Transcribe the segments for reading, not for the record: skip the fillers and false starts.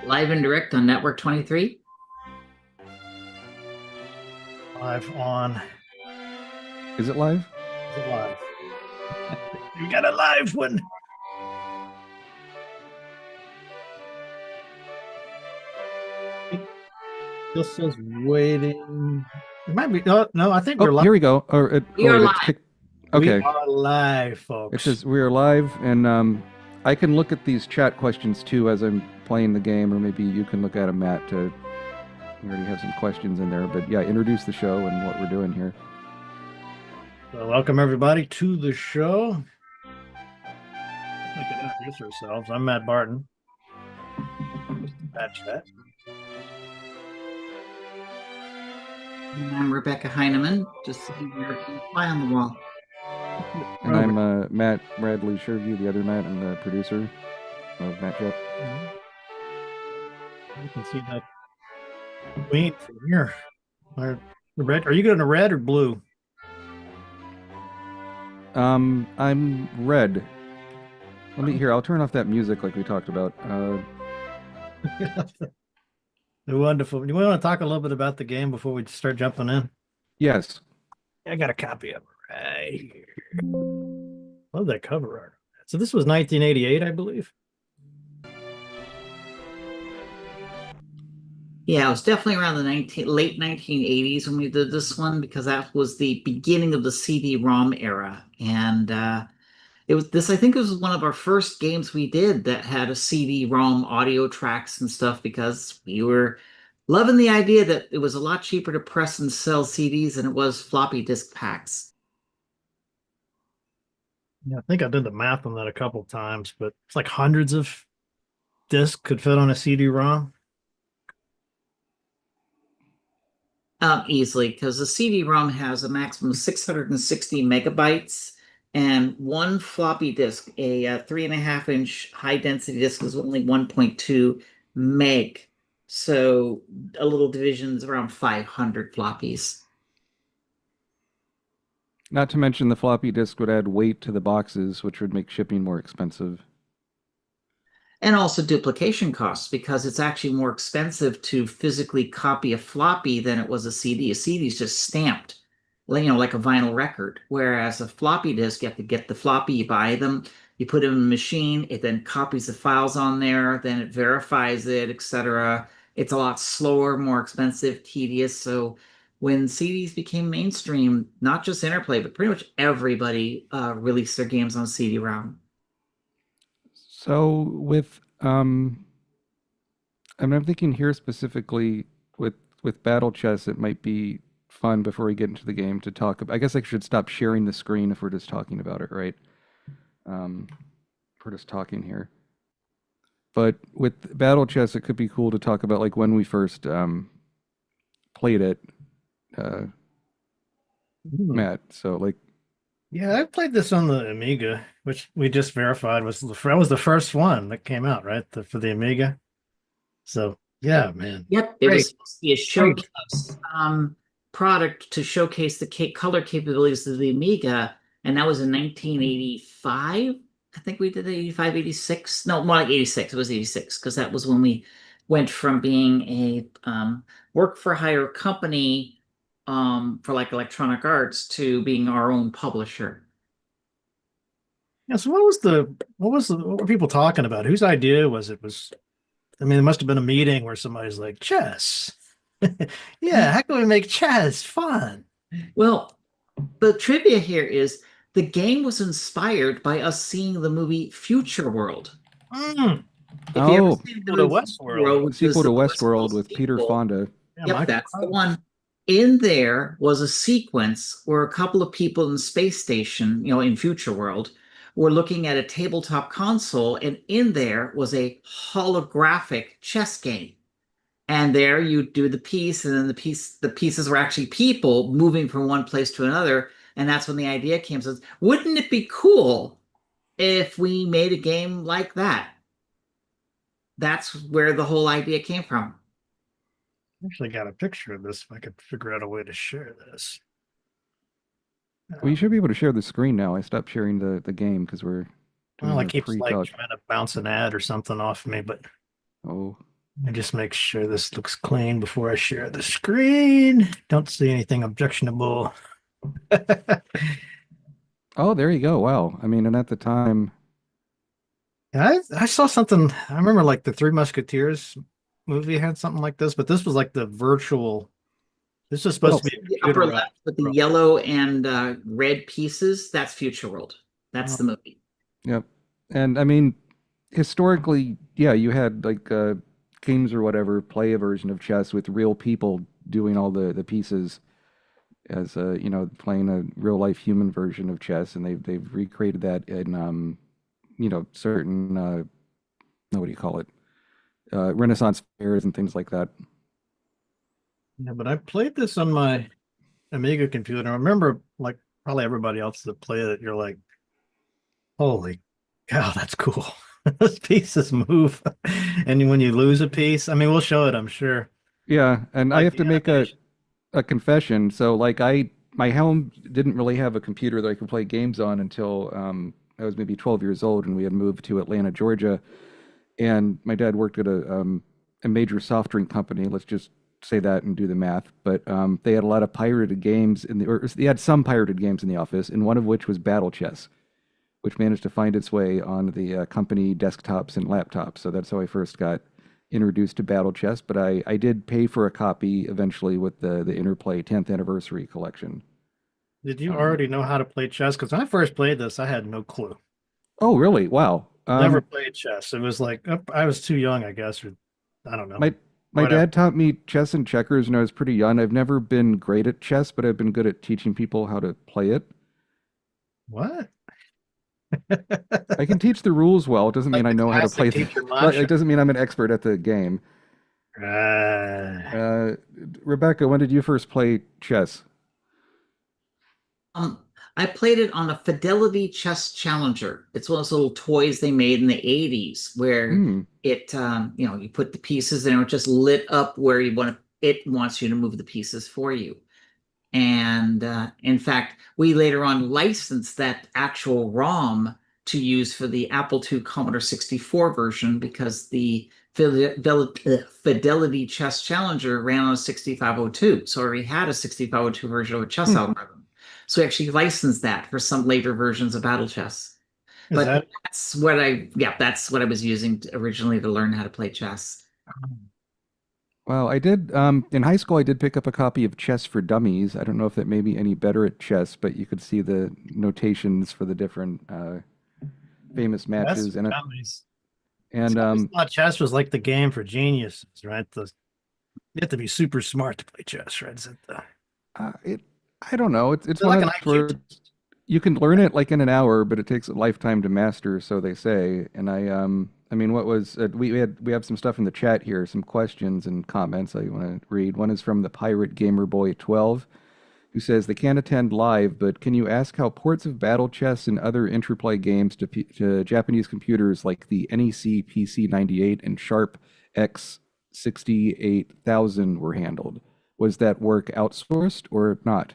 Live and direct on Network 23. Live on. Is it live? Is it live? We got a live one. This is waiting. It might be. Oh, no, I think we're live. Here we go. We are live. Okay. We are live, folks. It says we are live, and I can look at these chat questions too as I'm playing the game, or maybe you can look at them, Matt. We already have some questions in there, but yeah, introduce the show and what we're doing here. So welcome everybody to the show. We can introduce ourselves. I'm Matt Barton. Bad chat. And I'm Rebecca Heineman, just sitting there with a fly on the wall. And I'm Matt Bradley Sherview, the other Matt. I'm the producer of Matt Jet. You can see that queen from here. Are you going to red or blue? I'm red. I'll turn off that music like we talked about. Wonderful. You want to talk a little bit about the game before we start jumping in? Yes. I got a copy of it right here. Love that cover art. So this was 1988, I believe. Yeah, it was definitely around the late 1980s when we did this one, because that was the beginning of the CD-ROM era. And I think it was one of our first games we did that had a CD-ROM audio tracks and stuff, because we were loving the idea that it was a lot cheaper to press and sell CDs than it was floppy disk packs. Yeah, I think I did the math on that a couple times, but it's like hundreds of discs could fit on a CD-ROM. Easily, because the CD-ROM has a maximum of 660 megabytes, and one floppy disk, a 3.5-inch high-density disk, is only 1.2 meg. So a little division is around 500 floppies. Not to mention the floppy disk would add weight to the boxes, which would make shipping more expensive. And also duplication costs, because it's actually more expensive to physically copy a floppy than it was a CD. A CD is just stamped, like a vinyl record. Whereas a floppy disk, you have to get the floppy, you buy them, you put it in the machine, it then copies the files on there, then it verifies it, etc. It's a lot slower, more expensive, tedious. So when CDs became mainstream, not just Interplay, but pretty much everybody released their games on CD-ROM. So with I'm thinking here specifically with Battle Chess, it might be fun before we get into the game to talk about. I guess I should stop sharing the screen if we're just talking about it, right? We're just talking here. But with Battle Chess, it could be cool to talk about like when we first played it, Matt. So like. Yeah, I played this on the Amiga, which we just verified was the first one that came out, right? For the Amiga. So yeah, man. Yep, it was supposed to be a showcase product to showcase the color capabilities of the Amiga, and that was in 1985. I think we did 85, 86. No, more like 86. It was 86, because that was when we went from being a work for hire company for like Electronic Arts to being our own publisher. Yeah, so what were people talking about? Whose idea was it? I mean, it must have been a meeting where somebody's like, chess. Yeah, how can we make chess fun? Well, the trivia here is the game was inspired by us seeing the movie Future World. Mm. If you ever seen the Westworld, sequel to Westworld with Peter Fonda. Yep, that's the one. In there was a sequence where a couple of people in the space station, in Future World, were looking at a tabletop console, and in there was a holographic chess game. And there you do the piece, and then the pieces were actually people moving from one place to another. And that's when the idea came. So, wouldn't it be cool if we made a game like that? That's where the whole idea came from. Actually got a picture of this if I could figure out a way to share this. Well, you should be able to share the screen now. I stopped sharing the game because we're doing I keep pre-talk. trying to bounce an ad or something off me, but Oh, Let me just make sure this looks clean before I share the screen. Don't see anything objectionable. Oh, there you go. Wow. I mean, and at the time, I saw something. I remember like the Three Musketeers movie had something like this, but this was like the virtual. This was supposed well, to be a The upper computerized left with the world. yellow and red pieces, that's Future World. That's Oh, the movie. yep. And I mean, historically, yeah, you had like games or whatever play a version of chess with real people doing all the pieces as playing a real life human version of chess, and they've recreated that in certain what do you call it, Renaissance fairs and things like that. yeah, but I played this on my Amiga computer. I remember, like probably everybody else that played it, you're like, holy cow, that's cool. Those pieces move. And when you lose a piece, I mean, we'll show it, I'm sure. Yeah, and I Like have the to make animation. a confession. So like my home didn't really have a computer that I could play games on until I was maybe 12 years old, and we had moved to Atlanta, Georgia. And my dad worked at a major soft drink company. Let's just say that and do the math. But they had a lot of pirated games or they had some pirated games in the office, and one of which was Battle Chess, which managed to find its way on the company desktops and laptops. So that's how I first got introduced to Battle Chess. But I did pay for a copy eventually with the Interplay 10th anniversary collection. Did you Um, already know how to play chess? Because when I first played this, I had no clue. oh, really? Wow. Never played chess. It was like I was too young, I guess, or I don't know. My my Whatever. dad taught me chess and checkers when I was pretty young. I've never been great at chess, but I've been good at teaching people how to play it. What? I can teach the rules well. It doesn't mean Like I the know how to classic play teacher like it mantra. doesn't mean I'm an expert at the game. Uh, Uh, Rebecca, when did you first play chess? Um, I played it on a Fidelity Chess Challenger. It's one of those little toys they made in the 80s where Hmm. you put the pieces and it just lit up where it wants you to move the pieces for you. And in fact, we later on licensed that actual ROM to use for the Apple II Commodore 64 version because the Fidelity Chess Challenger ran on a 6502. So I already had a 6502 version of a chess Hmm. algorithm. So we actually licensed that for some later versions of Battle Chess. is But that that's what I was using originally to learn how to play chess. Well, I did in high school I did pick up a copy of Chess for Dummies. I don't know if that made me any better at chess, but you could see the notations for the different famous chess matches for and it dummies? and I always thought chess was like the game for geniuses, right? You have to be super smart to play chess, right? it I don't know. It's Is it one like of an those IQ where test? you can learn it like in an hour, but it takes a lifetime to master, so they say. And I mean, what was we have some stuff in the chat here, some questions and comments I want to read. One is from the Pirate Gamer Boy 12, who says they can't attend live, but can you ask how ports of Battle Chess and other Interplay games to Japanese computers like the NEC PC-98 and Sharp X68000 were handled? Was that work outsourced or not?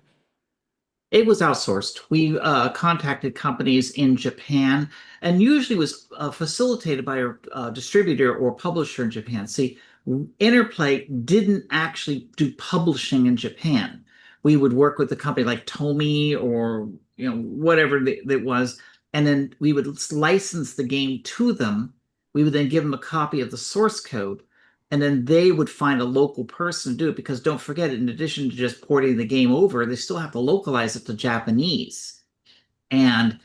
It was outsourced. We contacted companies in Japan, and usually was facilitated by a distributor or publisher in Japan. See, Interplay didn't actually do publishing in Japan. We would work with a company like Tomy or whatever it was, and then we would license the game to them. We would then give them a copy of the source code, and then they would find a local person to do it because don't forget, in addition to just porting the game over, they still have to localize it to Japanese. And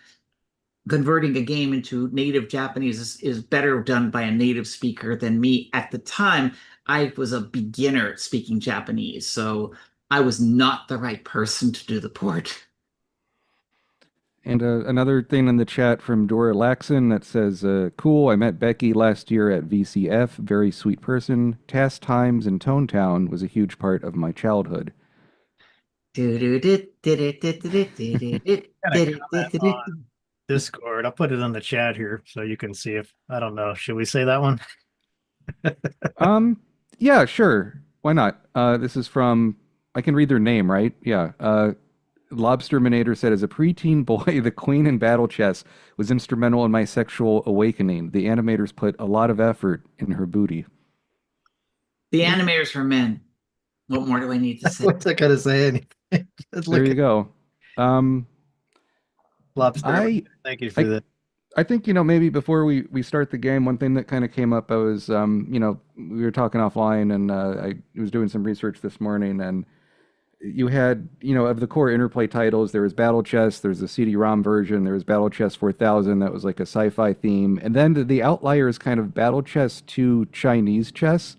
converting a game into native Japanese is better done by a native speaker than me. At the time, I was a beginner at speaking Japanese, so I was not the right person to do the port. And another thing in the chat from Dora Laxon that says, cool, I met Becky last year at VCF. Very sweet person. Task Times in Tone Town was a huge part of my childhood. Got a comment on Discord. I'll put it in the chat here so you can see if I don't know. Should we say that one? Um, yeah, sure. Why not? This is from, I can read their name, right? Yeah. Lobsterminator said, as a preteen boy, the queen in Battle Chess was instrumental in my sexual awakening. The animators put a lot of effort in her booty. The animators were men. What more do I need to say? What's I gotta say anything? Just There look you at go. Um, lobster. I Thank you for I that. I think, maybe before we start the game, one thing that kind of came up, I was, we were talking offline, and I was doing some research this morning, and you had, of the core Interplay titles, there was Battle Chess, there's a CD-ROM version, there was Battle Chess 4000, that was like a sci-fi theme, and then the outlier is kind of Battle Chess 2 Chinese chess.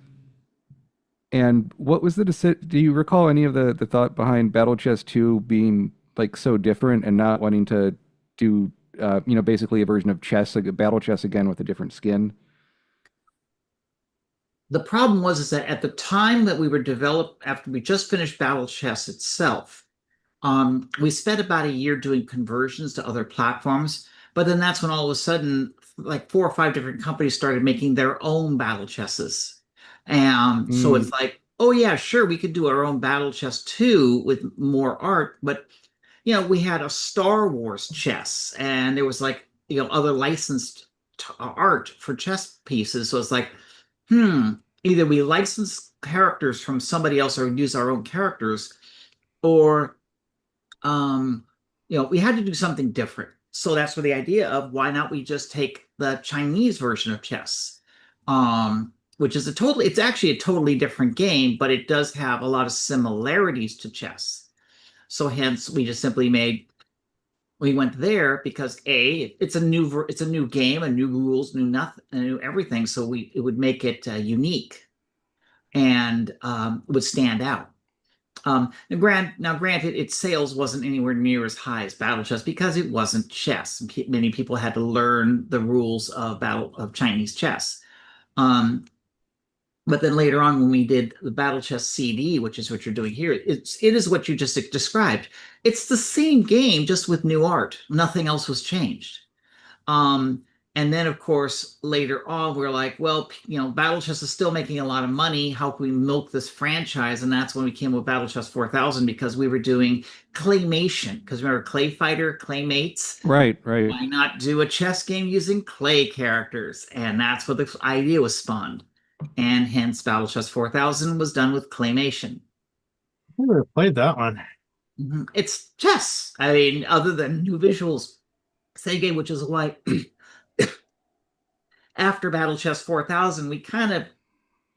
And what was the do you recall any of the thought behind Battle Chess 2 being like so different and not wanting to do basically a version of chess, like a battle chess again with a different skin? The problem was is that at the time that we were developed, after we just finished Battle Chess itself, we spent about a year doing conversions to other platforms. But then that's when all of a sudden, like 4 or 5 different companies started making their own battle chesses. And so Mm, it's like, oh yeah, sure, we could do our own battle chess too with more art, but we had a Star Wars chess, and there was like, other licensed art for chess pieces. So it's like, hmm, either we license characters from somebody else or use our own characters, or we had to do something different. So that's where the idea of why not we just take the Chinese version of chess, which is it's actually a totally different game, but it does have a lot of similarities to chess. So hence we just simply we went there because it's a new game, and new rules, new nothing, new everything. So it would make it unique, and would stand out. Granted, its sales wasn't anywhere near as high as Battle Chess because it wasn't chess. Many people had to learn the rules of Chinese chess. Um, but then later on, when we did the Battle Chess CD, which is what you're doing here, it is what you just described. It's the same game, just with new art. Nothing else was changed. Um, and then, of course, later on, we're like, well, Battle Chess is still making a lot of money. How can we milk this franchise? And that's when we came with Battle Chess 4000, because we were doing claymation. Because remember, Clay Fighter, Claymates. right, right. Why not do a chess game using clay characters? And that's what the idea was spawned. And hence, Battle Chess 4000 was done with claymation. I never played that one. It's chess. I mean, other than new visuals, same game, which is why after Battle Chess 4000, we kind of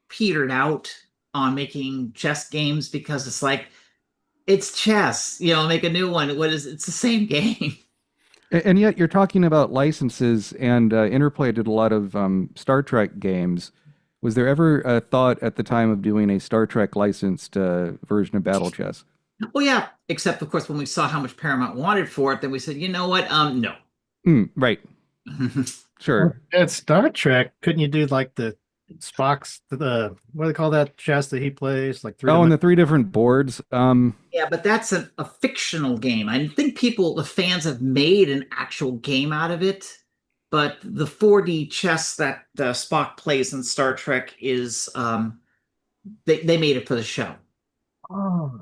petered out on making chess games, because it's like, it's chess, make a new one. It's the same game. And yet you're talking about licenses, and Interplay did a lot of Star Trek games. Was there ever a thought at the time of doing a Star Trek licensed version of Battle Chess? Well, yeah, except of course when we saw how much Paramount wanted for it, then we said, you know what? No. Right. Sure. At Star Trek, couldn't you do like the Spock's what do they call that chess that he plays? Like three Oh, and the dimensional. 3 different boards. Yeah, but that's a fictional game. I think the fans have made an actual game out of it, but the 4D chess that Spock plays in Star Trek is they made it for the show. Oh,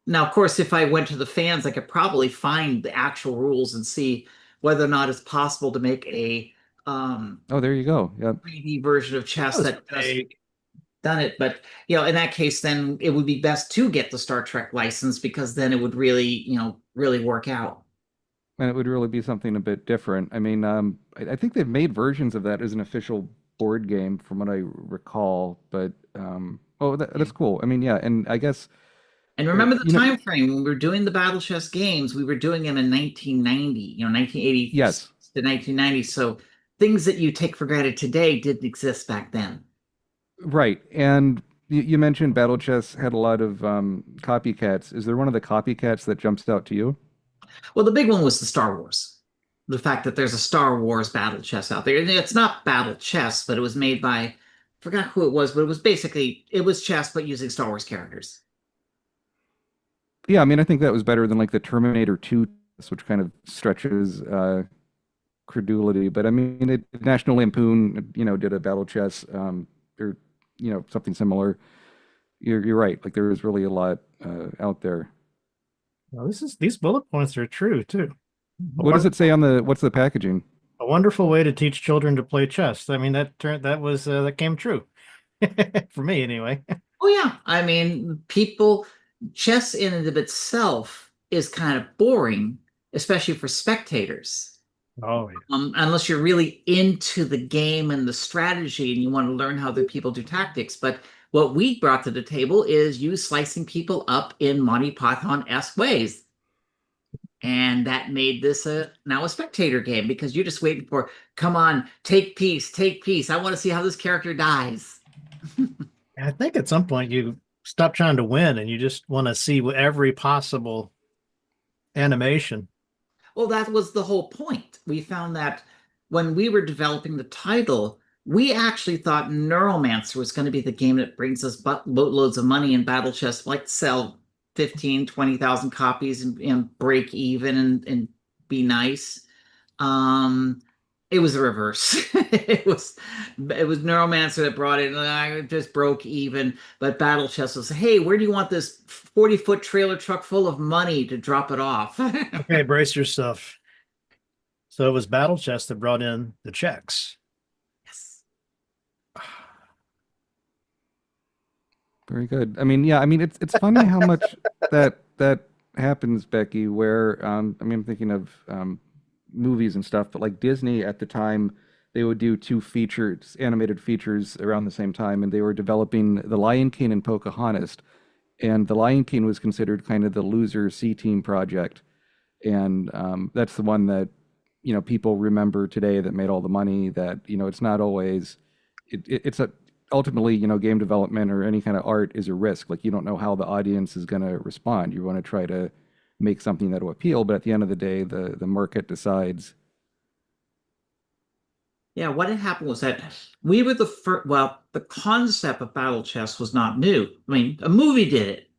Now, of course, if I went to the fans, I could probably find the actual rules and see whether or not it's possible to make a Oh, there you go. Yep. 3D version of that chess was that has fake. done it. But in that case, then it would be best to get the Star Trek license, because then it would really, really work out. And it would really be something a bit different. I mean, I think they've made versions of that as an official board game, from what I recall. But that's cool. I mean, yeah, and I guess And remember the you know, time frame when we were doing the Battle Chess games, we were doing them in 1990, 1980 yes, to 1990. So things that you take for granted today didn't exist back then. right. And you mentioned Battle Chess had a lot of copycats. Is there one of the copycats that jumps out to you? Well, the big one was the Star Wars. The fact that there's a Star Wars Battle Chess out there. It's not Battle Chess, but it was made by, I forgot who it was, but it was chess, but using Star Wars characters. Yeah, I mean, I think that was better than like the Terminator 2, which kind of stretches credulity. But I mean, National Lampoon, did a Battle Chess, or something similar. You're right. Like there was really a lot out there. Well, these bullet points are true too. What does it say on what's the packaging? A wonderful way to teach children to play chess. I mean, that came true. For me, anyway. Oh yeah, I mean, people chess in and of itself is kind of boring, especially for spectators. Oh, yeah. Unless you're really into the game and the strategy and you want to learn how the people do tactics. But what we brought to the table is you slicing people up in Monty Python-esque ways. And that made this a now a spectator game because you're just waiting for, come on, take piece, take piece. I want to see how this character dies. I think at some point you stop trying to win and you just want to see every possible animation. Well, that was the whole point. We found that when we were developing the title, we actually thought Neuromancer was going to be the game that brings us boatloads of money in Battle Chess, like sell 15, 20,000 copies and break even and be nice. Um, it was the reverse. It was Neuromancer that brought it, and I just broke even. But Battle Chess was, hey, where do you want this 40-foot trailer truck full of money to drop it off? Okay, brace yourself. So it was Battle Chess that brought in the checks. Yes. Very good. I mean, yeah, I mean it's funny how much that happens, Becky, where I mean I'm thinking of movies and stuff, but like Disney at the time they would do two features, animated features around the same time, and they were developing The Lion King and Pocahontas. And The Lion King was considered kind of the loser C team project. And that's the one that people remember today that made all the money. That it's not always it's a ultimately game development or any kind of art is a risk. Like you don't know how the audience is going to respond. You want to try to make something that'll appeal, but at the end of the day, the market decides. Yeah, what had happened was that we were the first, well, the concept of battle chess was not new. I mean, a movie did it.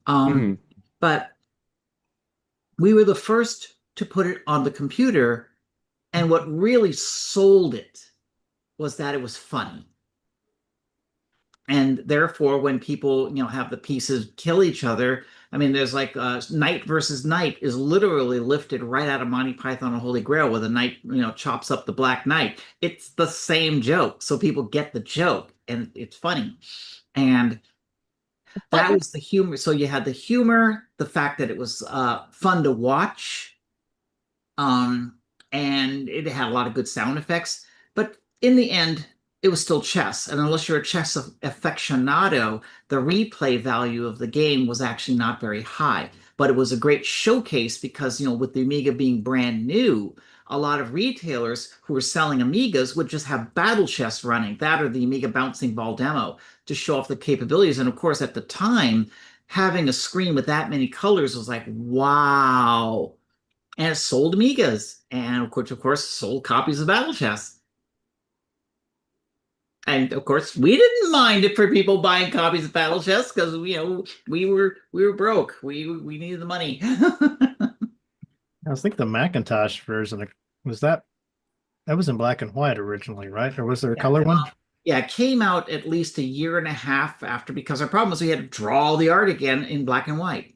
Um, Hmm. but we were the first to put it on the computer, and what really sold it was that it was funny. And therefore, when people, have the pieces kill each other, I mean, there's like knight versus knight is literally lifted right out of Monty Python and Holy Grail, where the knight, chops up the Black Knight. It's the same joke, so people get the joke, and it's funny. And that was the humor. So you had the humor, the fact that it was fun to watch, um, and it had a lot of good sound effects. But in the end, it was still chess. And unless you're a chess aficionado, the replay value of the game was actually not very high. But it was a great showcase because, with the Amiga being brand new, a lot of retailers who were selling Amigas would just have battle chess running, that or the Amiga bouncing ball demo to show off the capabilities. And of course, at the time, having a screen with that many colors was like, wow, and it sold Amigas, and of course, sold copies of Battle Chess. And of course, we didn't mind it for people buying copies of Battle Chess because we were broke. We needed the money. I was thinking the Macintosh version was that was in black and white originally, right? Or was there a Yeah, color one? yeah, it came out at least a year and a half after because our problem was we had to draw all the art again in black and white.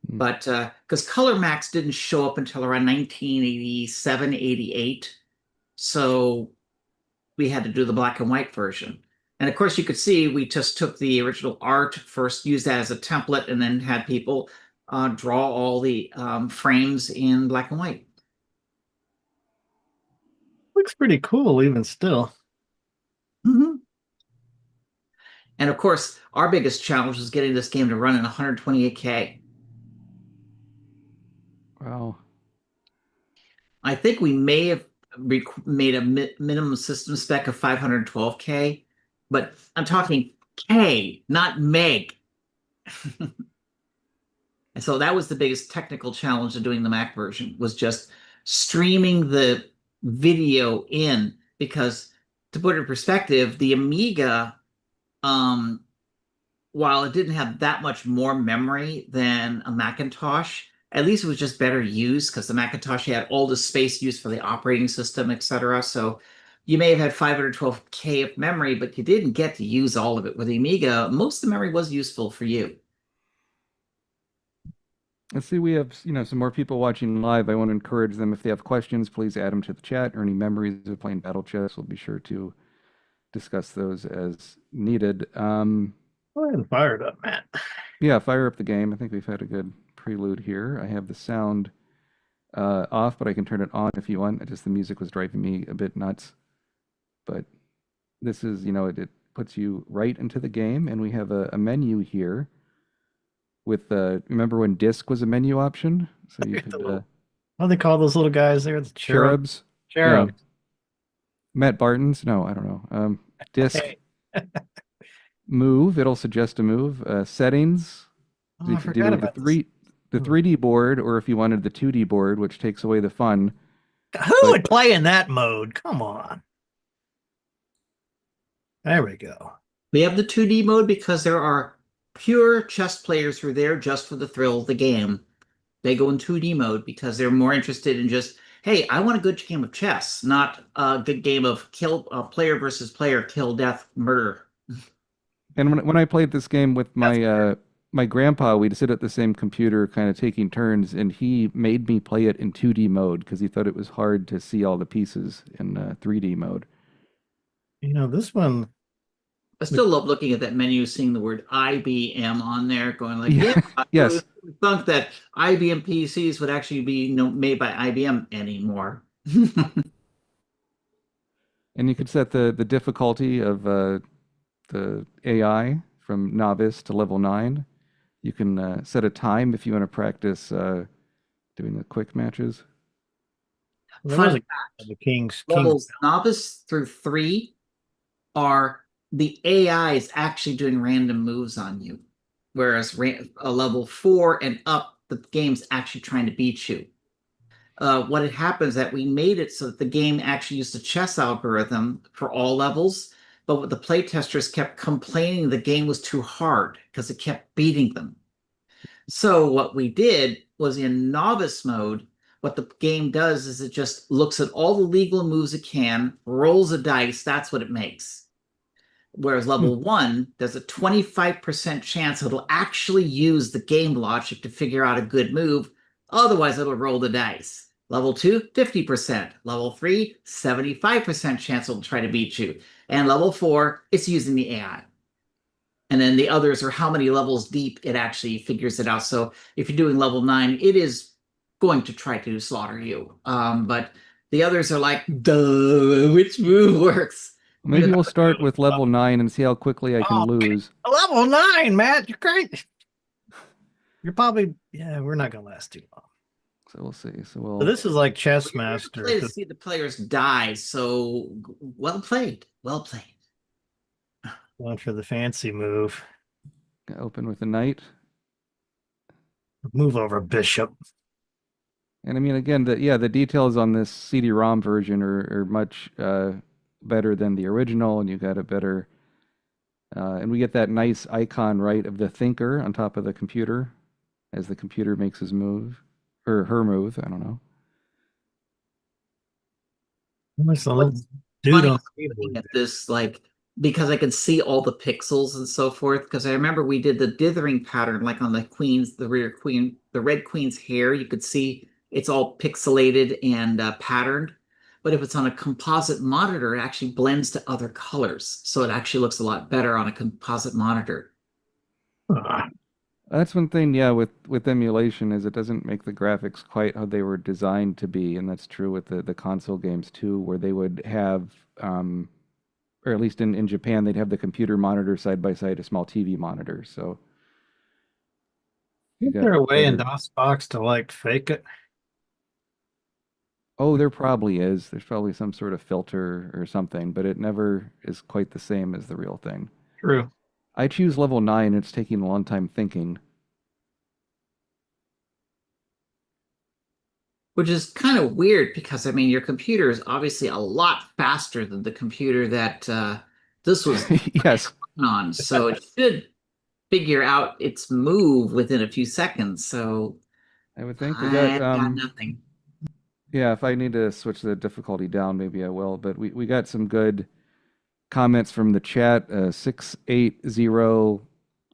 Hmm. But because Color Max didn't show up until around 1987, 88. So we had to do the black and white version. And of course, you could see we just took the original art, first used that as a template, and then had people draw all the frames in black and white. Looks pretty cool even still. Mhm. And of course, our biggest challenge was getting this game to run in 128K. Wow. I think we may have made a minimum system spec of 512K, but I'm talking K, not meg. And so that was the biggest technical challenge of doing the Mac version was just streaming the video in because to put it in perspective, the Amiga, um, while it didn't have that much more memory than a Macintosh, at least it was just better used because the Macintosh had all the space used for the operating system, etc. So you may have had 512K of memory, but you didn't get to use all of it. With the Amiga, most of the memory was useful for you. Let's see, we have, some more people watching live. I want to encourage them if they have questions, please add them to the chat or any memories of playing Battle Chess. We'll be sure to discuss those as needed. Go ahead and fire it up, Matt. Yeah, fire up the game. I think we've had a good prelude here. I have the sound off, but I can turn it on if you want. Just the music was driving me a bit nuts. But this is, it puts you right into the game, and we have a menu here with remember when disk was a menu option? So you could What do they call those little guys there? The cherubs. Cherub. Matt Barton's? No, I don't know. Disk Hey. move. It'll suggest a move. Settings. Oh, So you I could forgot do about this. the 3D board, or if you wanted the 2D board, which takes away the fun. Who But would play in that mode? Come on. There we go. We have the 2D mode because there are pure chess players who are there just for the thrill of the game. They go in 2D mode because they're more interested in just, hey, I want a good game of chess, not a good game of player versus player, kill, death, murder. and when I played this game with That's my grandpa, we'd sit at the same computer, kind of taking turns, and he made me play it in 2D mode because he thought it was hard to see all the pieces in 3D mode. This one. I still love looking at that menu, seeing the word IBM on there, going like, Yeah. yeah, I Yes. thunk that IBM PCs would actually be made by IBM anymore. And you could set the difficulty of the AI from novice to level 9. You can set a time if you want to practice doing the quick matches. There was Fun the King's levels novice through 3 are the AI is actually doing random moves on you, whereas a level 4 and up, the game's actually trying to beat you. What had happened is that we made it so that the game actually used a chess algorithm for all levels, but what the playtesters kept complaining the game was too hard because it kept beating them. So what we did was in novice mode, what the game does is it just looks at all the legal moves it can, rolls a dice, that's what it makes. Whereas level 1, there's a 25% chance it'll actually use the game logic to figure out a good move. Otherwise, it'll roll the dice. Level 2, 50%. Level 3, 75% chance it'll try to beat you. And level 4, it's using the AI. And then the others are how many levels deep it actually figures it out. So if you're doing level 9, it is going to try to slaughter you. But the others are like, duh, which move works? Maybe we'll start with level 9 and see how quickly I can lose. Level 9, Matt. You're great. You're probably, we're not going to last too long. So we'll see. So this is like Chess Master. Play to see the players die. So well played. Well played. Going for the fancy move. Open with a knight. Move over bishop. And I mean, again, the details on this CD-ROM version are much better than the original, and you got a better, and we get that nice icon, right, of the thinker on top of the computer as the computer makes his move, or her move, I don't know. Dude, looking at this, like, because I can see all the pixels and so forth, because I remember we did the dithering pattern, like on the queen's, the red queen's hair, you could see it's all pixelated and patterned. But if it's on a composite monitor, it actually blends to other colors. So it actually looks a lot better on a composite monitor. That's one thing, with emulation is it doesn't make the graphics quite how they were designed to be, and that's true with the console games too, where they would have, or at least in Japan, they'd have the computer monitor side by side a small TV monitor. So is there a way in DOSBox to like fake it? Oh, there probably is. There's probably some sort of filter or something, but it never is quite the same as the real thing. True. I choose level 9. It's taking a long time thinking. Which is kind of weird because, I mean, your computer is obviously a lot faster than the computer that this was yes on. So it should figure out its move within a few seconds. So I would think we I've got got nothing. Yeah, if I need to switch the difficulty down, maybe I will. But we got some good comments from the chat. 680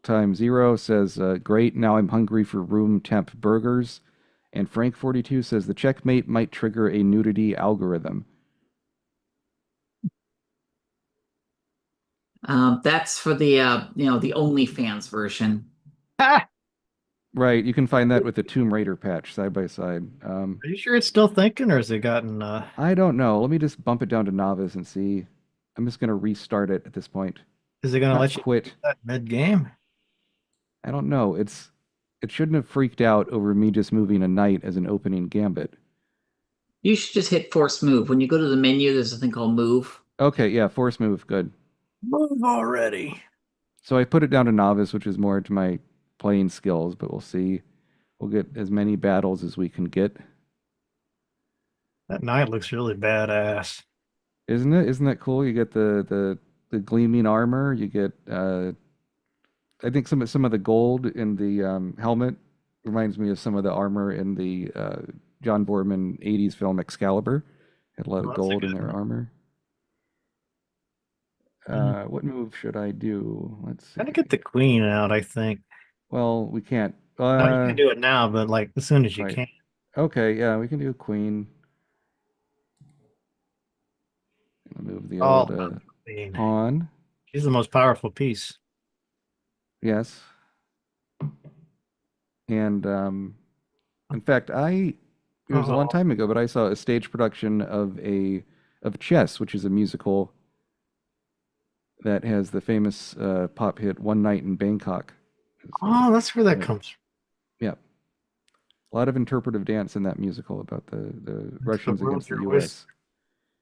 times 0 says, great, now I'm hungry for room temp burgers. And Frank42 says, the checkmate might trigger a nudity algorithm. That's for the the OnlyFans version. Ah, Right, you can find that with the Tomb Raider patch side by side. are you sure it's still thinking, or has it gotten I don't know. Let me just bump it down to novice and see. I'm just gonna restart it at this point. is it gonna Not let you do quit. that mid-game? I don't know. It shouldn't have freaked out over me just moving a knight as an opening gambit. You should just hit force move. When you go to the menu, there's a thing called move. Okay, yeah, force move, good. Move already. So I put it down to novice, which is more to my playing skills, but we'll see. We'll get as many battles as we can get. That knight looks really badass. Isn't it? Isn't that cool? You get the gleaming armor, you get I think some of the gold in the helmet reminds me of some of the armor in the John Boorman 80s film Excalibur. Had a lot of Oh, that's a gold in good their one. armor. Mm. What move should I do? Let's see. Gotta get the queen out, I think. Well, we can't. No, you can do it now, but like as soon as you Right. can. Okay, yeah, we can do queen. Gonna move the All old about the queen. pawn. She's the most powerful piece. Yes. And in fact, it was a long Oh, time ago, but I saw a stage production of Chess, which is a musical that has the famous pop hit "One Night in Bangkok." oh, that's where that Yeah, comes from. yeah. A lot of interpretive dance in that musical about the It's the Russians world against the your oyster. U.S.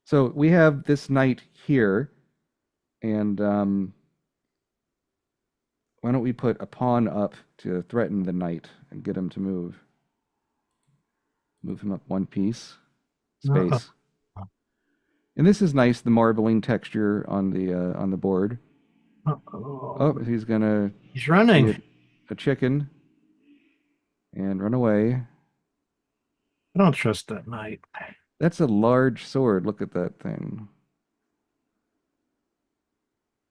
So we have this knight here, and why don't we put a pawn up to threaten the knight and get him to move? Move him up one piece, Uh-oh. space. And this is nice, the marbling texture on the board. Oh, Uh-oh. he's gonna He's be running. a chicken and run away. I don't trust that knight. That's a large sword. Look at that thing.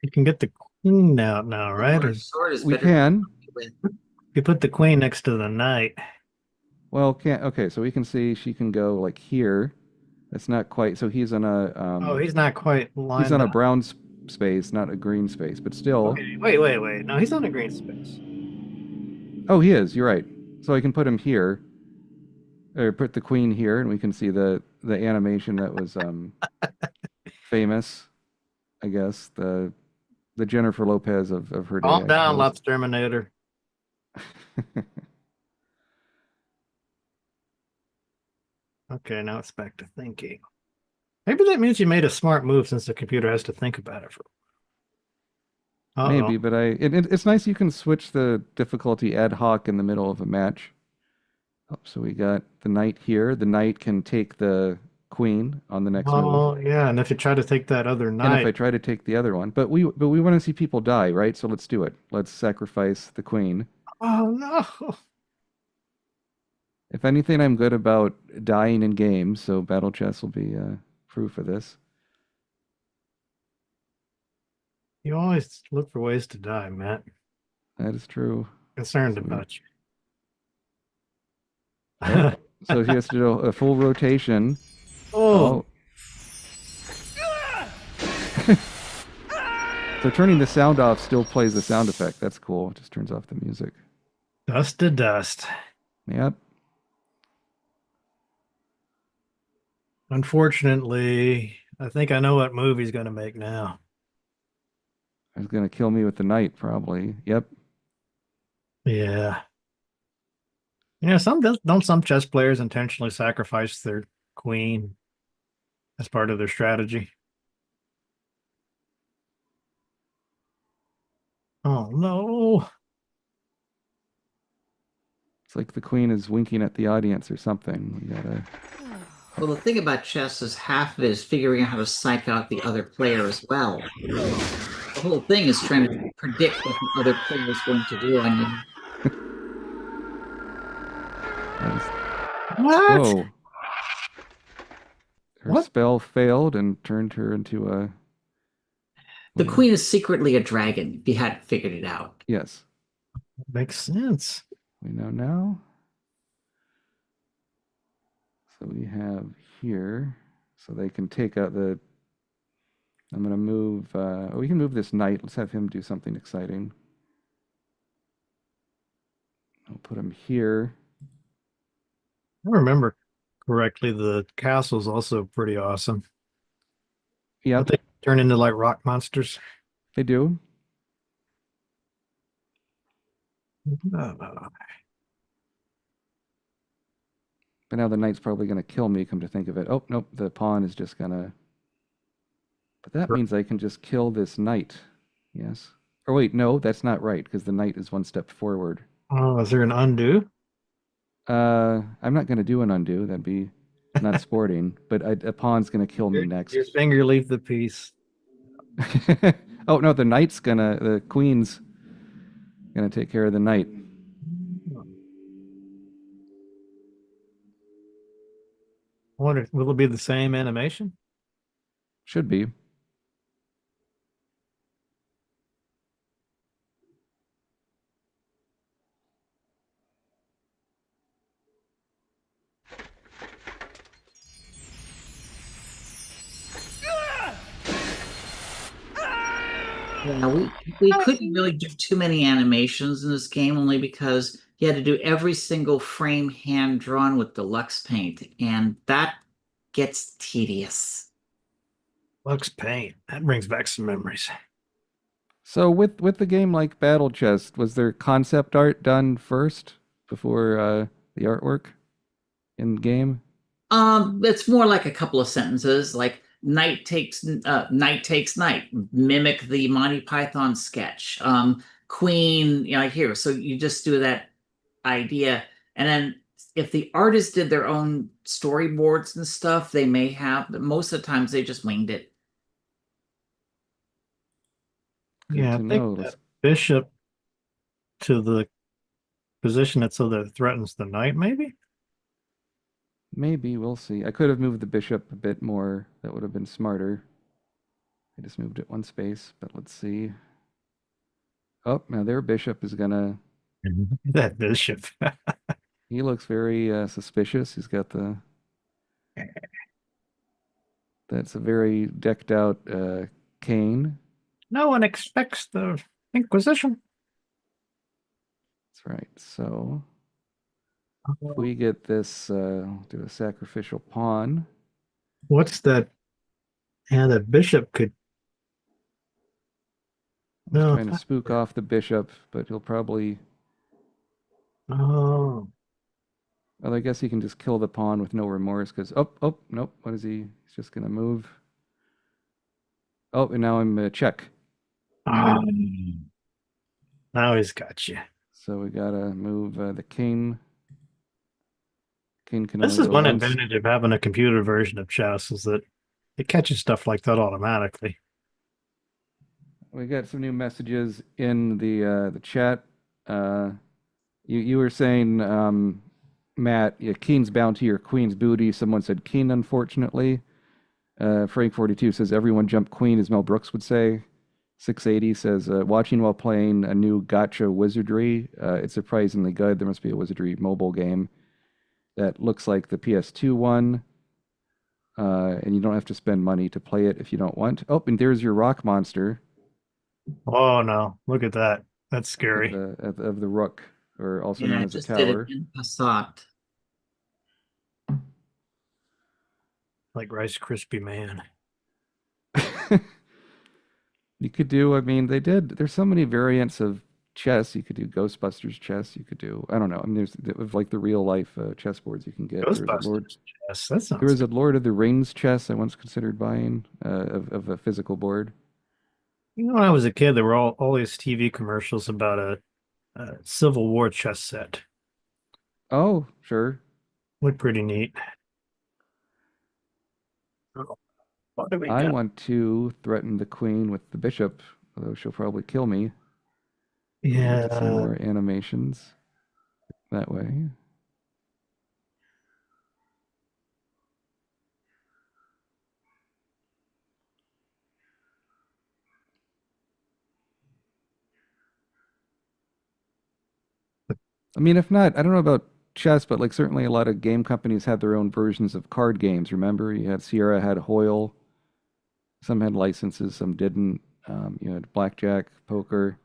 You can get the queen out now, The right? Or large sword is We better to can. with. you put the queen next to the knight. Well, can't. Okay, so we can see she can go like here. That's not quite. So Oh, he's not quite he's lined on a up. brown space, not a green space, but still. Okay, wait. No, he's on a green space. Oh, he is. You're right. So I can put him here, or put the queen here, and we can see the animation that was famous. I guess the Jennifer Lopez of her day, Calm I down, suppose. Lux Terminator. Okay, now it's back to thinking. Maybe that means you made a smart move since the computer has to think about it for. Uh-oh. Maybe, but it's nice you can switch the difficulty ad hoc in the middle of a match. Oh, so we got the knight here. The knight can take the queen on the next move. Oh, yeah, and if you try to take that other And if I knight. try to take the other one, but we want to see people die, right? So let's do it. Let's sacrifice the queen. Oh no. If anything, I'm good about dying in games, so battle chess will be proof of this. You always look for ways to die, Matt. That is true. Concerned So we, about you. oh, so he has to do a full rotation. Oh, Oh, so turning the sound off still plays the sound effect. That's cool. Just turns off the music. dust to dust. Yep. Unfortunately, I think I know what move he's going to make now. He's gonna kill me with the knight, probably. Yep. Yeah. Don't some chess players intentionally sacrifice their queen as part of their strategy? Oh no. It's like the queen is winking at the audience or something. We gotta. Well, the thing about chess is half of it is figuring out how to psych out the other player as well. The whole thing is trying to predict what the other player is going to do on you. What? Whoa. Her What? spell failed and turned her into a. The Well, queen is secretly a dragon, if you hadn't figured it out. yes. Makes sense. We know now. So we have here. So they can take out the. I'm gonna move. We can move this knight. Let's have him do something exciting. I'll put him here. I remember correctly, the castle's also pretty awesome. But Yep, they turn into like rock monsters. they do. Uh, But now the knight's probably gonna kill me. Come to think of it. Oh nope, the pawn is just gonna. But that means I can just kill this knight. Yes. Or wait, no, that's not right because the knight is one step forward. oh, is there an undo? I'm not gonna do an undo. That'd be not sporting. But a pawn's gonna kill me Your next. finger leave the piece. Oh no, the queen's gonna take care of the knight. I wonder, will it be the same animation? Should be. Yeah, we couldn't really do too many animations in this game only because you had to do every single frame hand drawn with deluxe paint, and that gets tedious. Lux Paint. That brings back some memories. So with the game like Battle Chest, was there concept art done first before the artwork in game? It's more like a couple of sentences, like night takes night, mimic the Monty Python sketch. Queen, here. So you just do that idea, and then if the artist did their own storyboards and stuff, they may have, but most of the times they just winged it. Good Yeah, I to think know. that bishop to the position it so that it threatens the knight, maybe? Maybe we'll see. I could have moved the bishop a bit more. That would have been smarter. I just moved it one space, but let's see. Oh, now their bishop is gonna. That bishop. He looks very suspicious. He's got the. That's a very decked out cane. No one expects the Inquisition. That's right. So if we get this, do a sacrificial pawn. What's that? Yeah, that bishop could. He's No. trying to spook off the bishop, but he'll probably. Oh, Well, I guess he can just kill the pawn with no remorse because. Oh, nope. What is he? He's just going to move. Oh, and now I'm check. oh. Now he's got you. So we got to move the king. King can This only is go one once. advantage of having a computer version of chess is that it catches stuff like that automatically. We got some new messages in the chat. Uh, you were saying, Matt, yeah, Keen's bounty or Queen's booty. Someone said Keen, unfortunately. Frank42 says everyone jump Queen, as Mel Brooks would say. 680 says watching while playing a new gotcha wizardry. It's surprisingly good. There must be a wizardry mobile game that looks like the PS2 one. And you don't have to spend money to play it if you don't want. Oh, and there's your rock monster. Oh no, look at that. That's scary. Of the rook, or also Yeah, known I as a just did it tower. in Passat. Like Rice Krispie Man. You could do, I mean, there's so many variants of chess. You could do Ghostbusters chess. You could do, I don't know. I mean, there's like the real life chessboards you can get. Ghostbusters. Yes, that There sounds was a Lord of the Rings chess I once considered buying of a physical board. You know, when I was a kid, there were all these TV commercials about a Civil War chess set. Oh, sure. Looked pretty neat. Oh, what do we I got? want to threaten the queen with the bishop, although she'll probably kill me. We get to see Yeah, more animations that way. I mean, if not, I don't know about chess, but like certainly a lot of game companies had their own versions of card games. Remember, you had Sierra had Hoyle. Some had licenses, some didn't. You had blackjack, poker.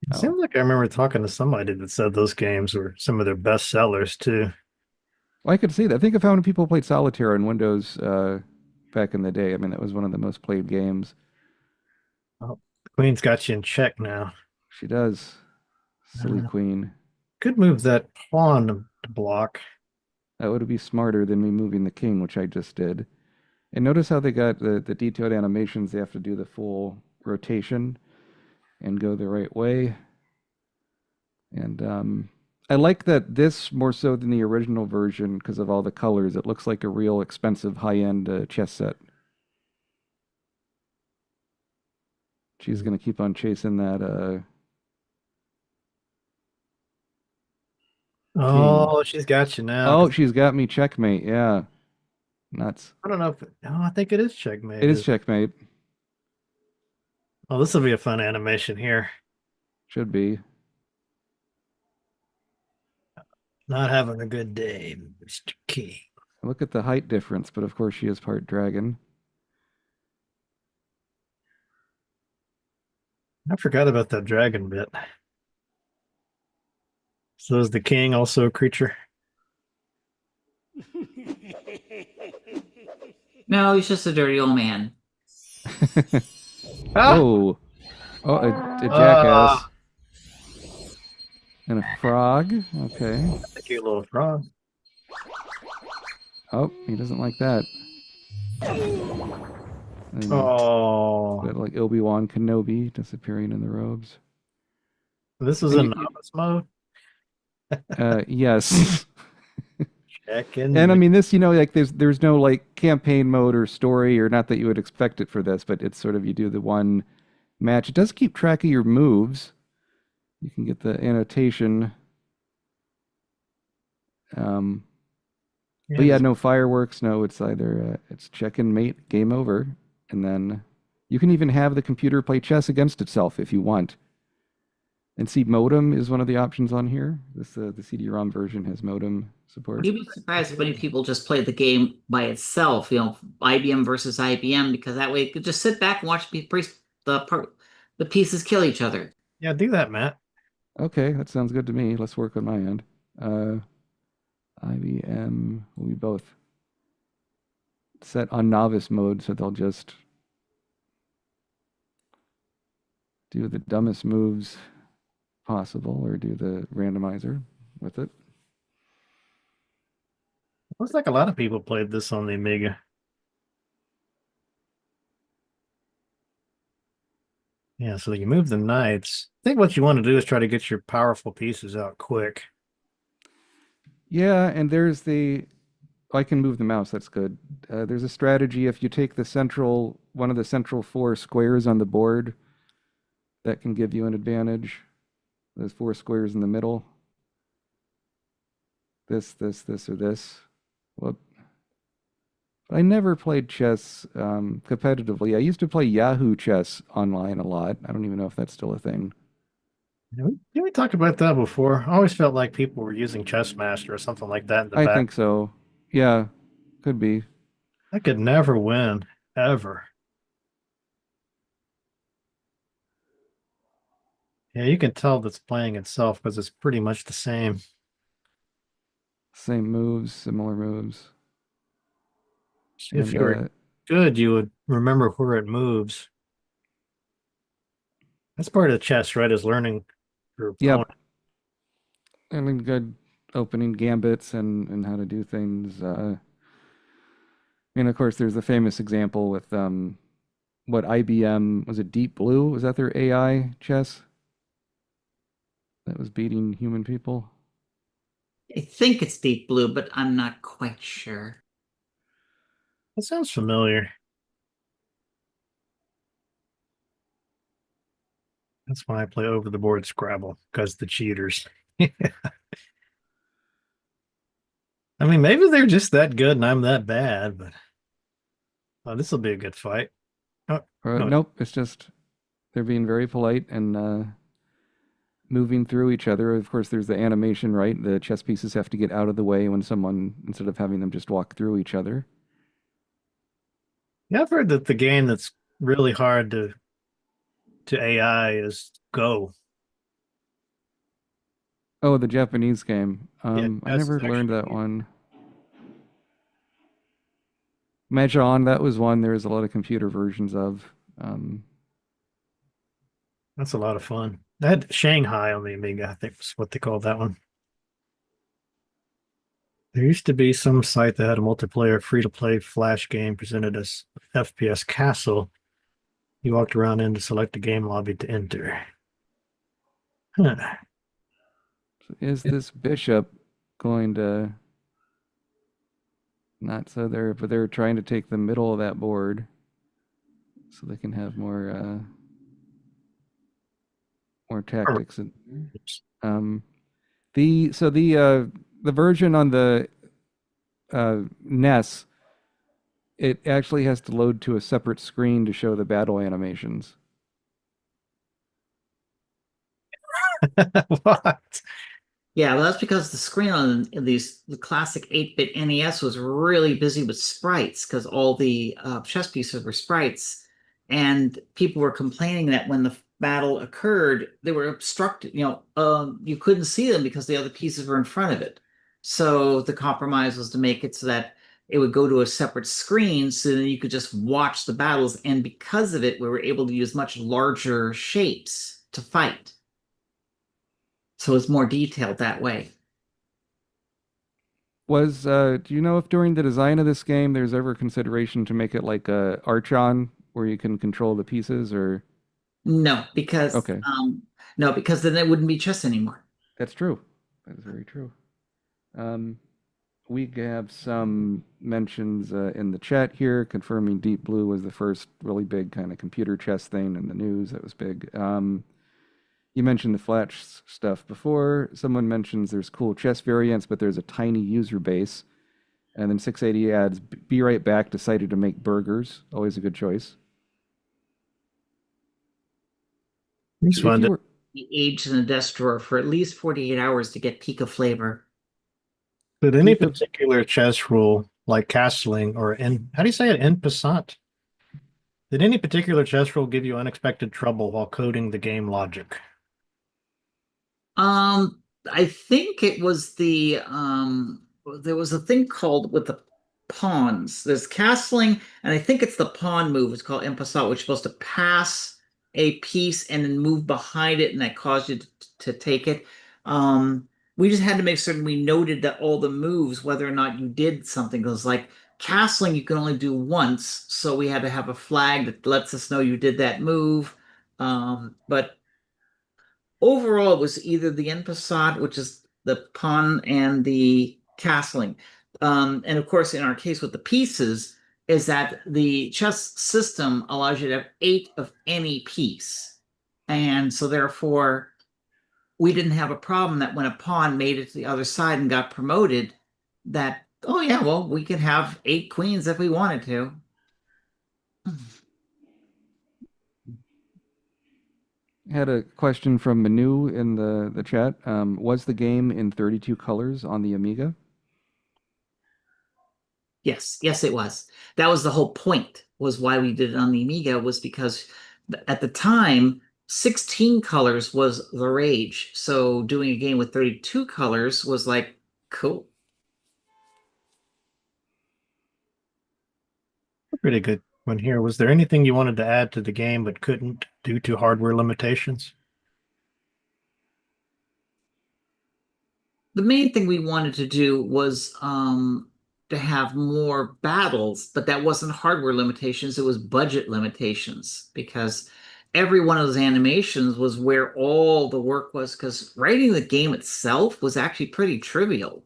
It Oh, seems like I remember talking to somebody that said those games were some of their best sellers too. well, I could see that. Think of how many people played solitaire on Windows back in the day. I mean, that was one of the most played games. Oh, the Queen's got you in check now. She does. Silly Uh, queen. could move that pawn to block. That would be smarter than me moving the king, which I just did. And notice how they got the detailed animations. They have to do the full rotation and go the right way. And I like that this more so than the original version because of all the colors. It looks like a real expensive high-end chess set. She's going to keep on chasing that king. Oh, she's got you now. Oh, 'Cause she's got me checkmate. Yeah. Nuts. I don't know if I think it is It checkmate. is checkmate. Oh, this will be a fun animation here. Should be. Not having a good day, Mr. King. Look at the height difference, but of course she is part dragon. I forgot about that dragon bit. So is the king also a creature? No, he's just a dirty old man. Ah! Oh, oh, a jackass and a frog. Okay. A cute little frog. Oh, he doesn't like that. And Oh, got like Obi-Wan Kenobi disappearing in the robes. this was And in you- novice mode. Yes. Check in. And I mean this, like there's no like campaign mode or story, or not that you would expect it for this, but it's sort of you do the one match. It does keep track of your moves. You can get the annotation. But yeah, no fireworks. No, it's either it's check and mate, game over, and then you can even have the computer play chess against itself if you want. And see, modem is one of the options on here. This the CD-ROM version has modem support. You'd be surprised if many people just play the game by itself, IBM versus IBM, because that way you could just sit back and watch the pieces kill each other. Yeah, do that, Matt. Okay, that sounds good to me. Let's work on my end. IBM, we both set on novice mode, so they'll just do the dumbest moves possible or do the randomizer with it. Looks like a lot of people played this on the Amiga. Yeah, so you move the knights. I think what you want to do is try to get your powerful pieces out quick. Yeah, and there's I can move the mouse, that's good. There's a strategy if you take one of the central 4 squares on the board, that can give you an advantage. There's 4 squares in the middle. This, or this. Whoop. But I never played chess competitively. I used to play Yahoo chess online a lot. I don't even know if that's still a thing. We talked about that before. I always felt like people were using Chess Master or something like that in the I back. think so. Yeah, could be. I could never win, ever. Yeah, you can tell that's playing itself because it's pretty much the same. Same moves, similar moves. If And, you were good, you would remember where it moves. That's part of chess, right? Is learning your Yep. opponent. I mean, good opening gambits and how to do things. And of course, there's the famous example with what IBM was it? Deep Blue, was that their AI chess that was beating human people? I think it's Deep Blue, but I'm not quite sure. That sounds familiar. That's why I play over the board Scrabble, because the cheaters. I mean, maybe they're just that good and I'm that bad, but this will be a good fight. Oh, no. Nope, it's just they're being very polite and moving through each other. Of course, there's the animation, right? The chess pieces have to get out of the way when instead of having them just walk through each other. Yeah, I've heard that the game that's really hard to AI is Go. Oh, the Japanese game. Yeah, I that's never learned actually that one. Mahjong, that was one there was a lot of computer versions of. Um, that's a lot of fun. I had Shanghai on the Amiga, I think was what they called that one. There used to be some site that had a multiplayer free-to-play flash game presented as FPS Castle. You walked around in to select a game lobby to enter. Huh. is this bishop going to not so there, but they're trying to take the middle of that board so they can have more tactics. And um, the version on the NES, it actually has to load to a separate screen to show the battle animations. What? Yeah, well, that's because the screen on the classic 8-bit NES was really busy with sprites because all the chess pieces were sprites, and people were complaining that when the battle occurred, they were obstructed. You couldn't see them because the other pieces were in front of it. So the compromise was to make it so that it would go to a separate screen, so then you could just watch the battles. And because of it, we were able to use much larger shapes to fight. So it's more detailed that way. Do you know if during the design of this game there's ever consideration to make it like a Archon where you can control the pieces or No, because okay, then it wouldn't be chess anymore. that's true. That is very true. Um, we have some mentions in the chat here confirming Deep Blue was the first really big kind of computer chess thing in the news. That was big. You mentioned the Flash stuff before. Someone mentions there's cool chess variants, but there's a tiny user base. And then 680 adds, be right back, decided to make burgers. Always a good choice. It's If fun. you were, Be aged in a desk drawer for at least 48 hours to get peak of flavor. Did any peak of, particular chess rule, like castling or in, how do you say it, en passant? Did any particular chess rule give you unexpected trouble while coding the game logic? Um, I think it was there was a thing called with the pawns. There's castling, and I think it's the pawn move. It's called en passant, which is supposed to pass a piece and then move behind it, and that caused you to take it. We just had to make certain we noted that all the moves, whether or not you did something, because like castling, you can only do once, so we had to have a flag that lets us know you did that move. But overall, it was either the en passant, which is the pawn, and the castling. And of course, in our case with the pieces, is that the chess system allows you to have 8 of any piece. And so therefore, we didn't have a problem that when a pawn made it to the other side and got promoted, that, oh yeah, well, we could have 8 queens if we wanted to. had a question from Manu in the chat. Was the game in 32 colors on the Amiga? Yes, yes, it was. That was the whole point, was why we did it on the Amiga, was because at the time, 16 colors was the rage. So doing a game with 32 colors was like, cool. Pretty good one here. Was there anything you wanted to add to the game but couldn't due to hardware limitations? The main thing we wanted to do was to have more battles, but that wasn't hardware limitations, it was budget limitations, because every one of those animations was where all the work was, because writing the game itself was actually pretty trivial.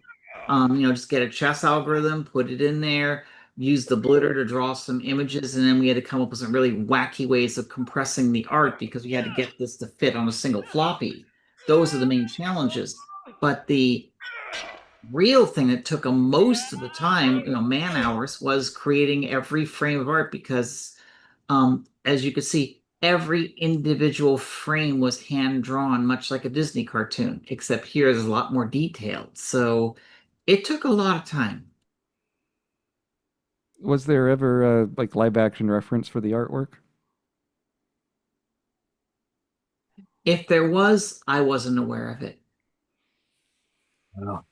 Just get a chess algorithm, put it in there, use the blitter to draw some images, and then we had to come up with some really wacky ways of compressing the art because we had to get this to fit on a single floppy. Those are the main challenges. But the real thing that took them most of the time, man hours, was creating every frame of art, because as you could see, every individual frame was hand drawn, much like a Disney cartoon, except here there's a lot more detailed. So it took a lot of time. Was there ever a like live action reference for the artwork? If there was, I wasn't aware of it. Oh.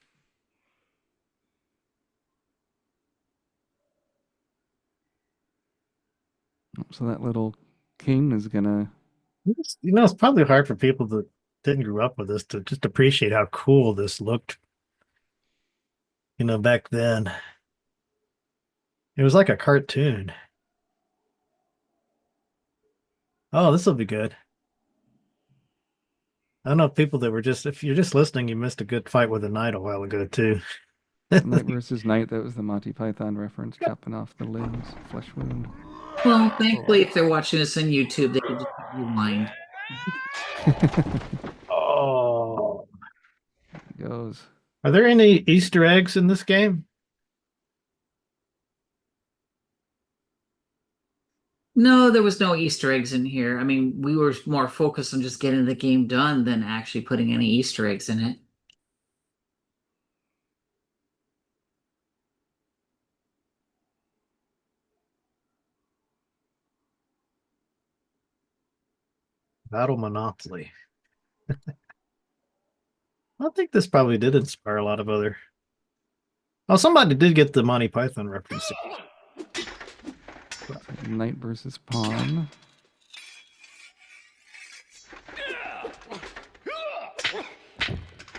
So that little king is gonna. It's probably hard for people that didn't grow up with this to just appreciate how cool this looked, back then. It was like a cartoon. Oh, this will be good. I don't know if people that were if you're just listening, you missed a good fight with a knight a while ago too. Knight versus Knight, that was the Monty Python reference, chopping off the limbs, flesh wound. Well, thankfully, if they're watching this on YouTube, they can just rewind. Oh, Goes. are there any Easter eggs in this game? No, there was no Easter eggs in here. I mean, we were more focused on just getting the game done than actually putting any Easter eggs in it. Battle Monopoly. I think this probably did inspire a lot of other. Oh, somebody did get the Monty Python reference. Knight versus pawn.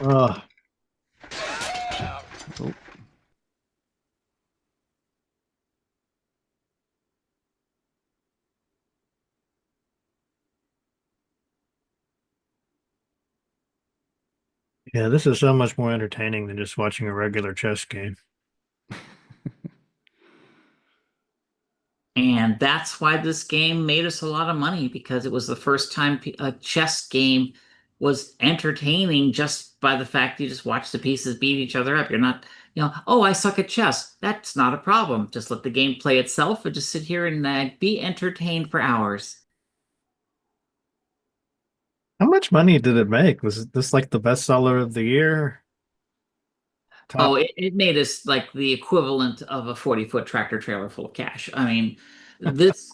Oh, Oh, yeah, this is so much more entertaining than just watching a regular chess game. And that's why this game made us a lot of money because it was the first time a chess game was entertaining just by the fact you just watch the pieces beat each other up. You're not, oh, I suck at chess. That's not a problem. Just let the game play itself and just sit here and be entertained for hours. How much money did it make? Was this like the bestseller of the year? Oh, Top. it made us like the equivalent of a 40-foot tractor trailer full of cash. I mean, this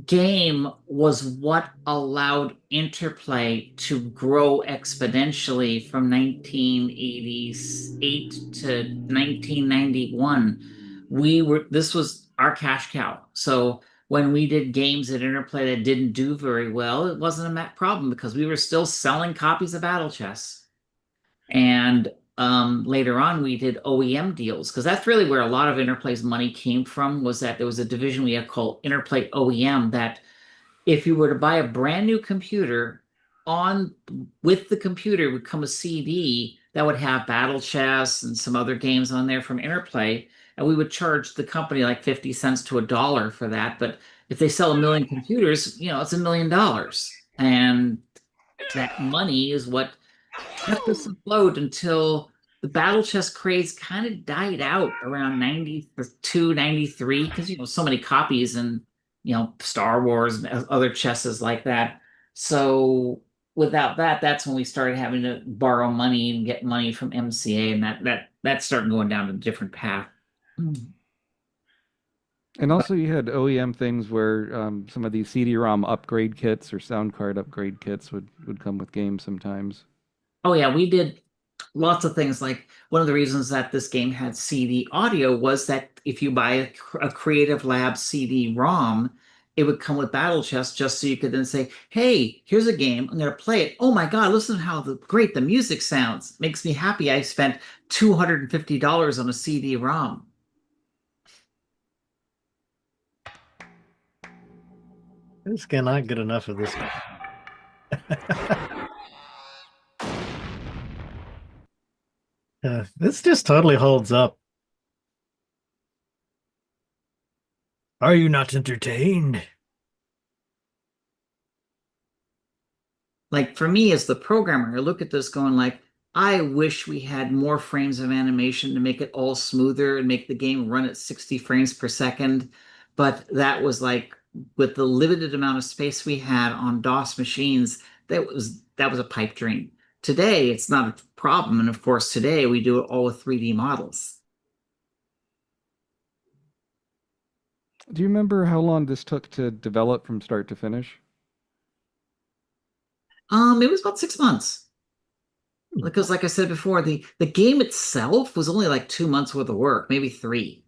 game was what allowed Interplay to grow exponentially from 1988 to 1991. This was our cash cow. So when we did games at Interplay that didn't do very well, it wasn't a problem because we were still selling copies of Battle Chess. And later on, we did OEM deals because that's really where a lot of Interplay's money came from. Was that there was a division we had called Interplay OEM that if you were to buy a brand new computer, on with the computer would come a CD that would have Battle Chess and some other games on there from Interplay, and we would charge the company like 50 cents to $1 for that. But if they sell a million computers, it's $1 million, and that money is what kept us afloat until the battle chess craze kind of died out around 92, 93, because so many copies and Star Wars and other chesses like that. So without that, that's when we started having to borrow money and get money from MCA, and that started going down a different path. and also you had OEM things where some of these CD-ROM upgrade kits or sound card upgrade kits would come with games sometimes. Oh yeah, we did lots of things. Like one of the reasons that this game had CD audio was that if you buy a Creative Lab CD-ROM, it would come with Battle Chess just so you could then say, "Hey, here's a game. I'm going to play it. Oh my God, listen to how great the music sounds. Makes me happy. I spent $250 on a CD-ROM." I just cannot get enough of this. This just totally holds up. Are you not entertained? Like for me as the programmer, I look at this going like, I wish we had more frames of animation to make it all smoother and make the game run at 60 frames per second. But that was like with the limited amount of space we had on DOS machines, that was a pipe dream. Today, it's not a problem. And of course, today we do it all with 3D models. Do you remember how long this took to develop from start to finish? It was about 6 months. Because like I said before, the game itself was only like 2 months worth of work, maybe three.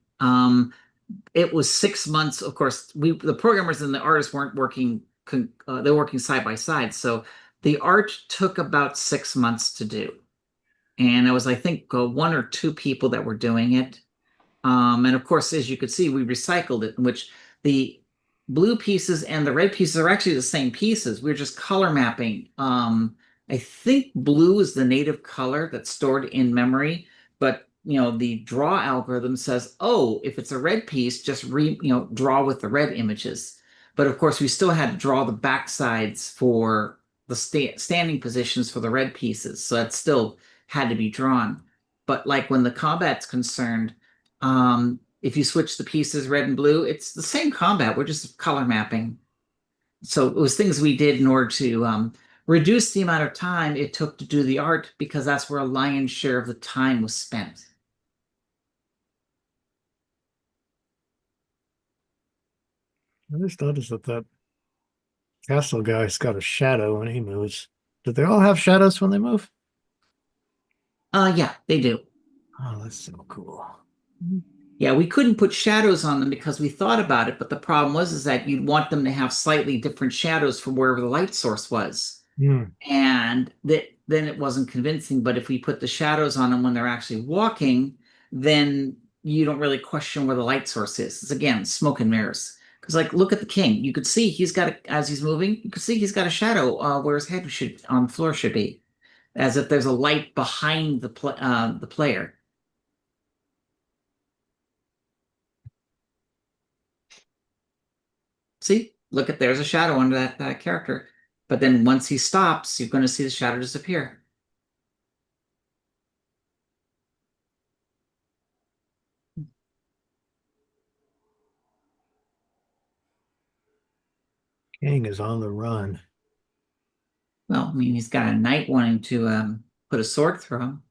It was 6 months. Of course, the programmers and the artists weren't working. They were working side by side. So the art took about 6 months to do, and it was I think one or two people that were doing it. And of course, as you could see, we recycled it, in which the blue pieces and the red pieces are actually the same pieces. We're just color mapping. I think blue is the native color that's stored in memory, but the draw algorithm says, oh, if it's a red piece, just draw with the red images. But of course, we still had to draw the backsides for the standing positions for the red pieces, so that still had to be drawn. But like when the combat's concerned, if you switch the pieces red and blue, it's the same combat. We're just color mapping. So it was things we did in order to reduce the amount of time it took to do the art because that's where a lion's share of the time was spent. I just noticed that castle guy's got a shadow when he moves. Do they all have shadows when they move? Yeah, they do. Oh, that's so cool. Yeah, we couldn't put shadows on them because we thought about it, but the problem was is that you'd want them to have slightly different shadows from wherever the light source was. Hmm. And then it wasn't convincing. But if we put the shadows on them when they're actually walking, then you don't really question where the light source is. It's again smoke and mirrors. Because like look at the king, you could see as he's moving, you could see he's got a shadow where his head should on the floor should be, as if there's a light behind the player. See, look at there's a shadow under that character. But then once he stops, you're going to see the shadow disappear. King is on the run. Well, I mean, he's got a knight wanting to put a sword through him.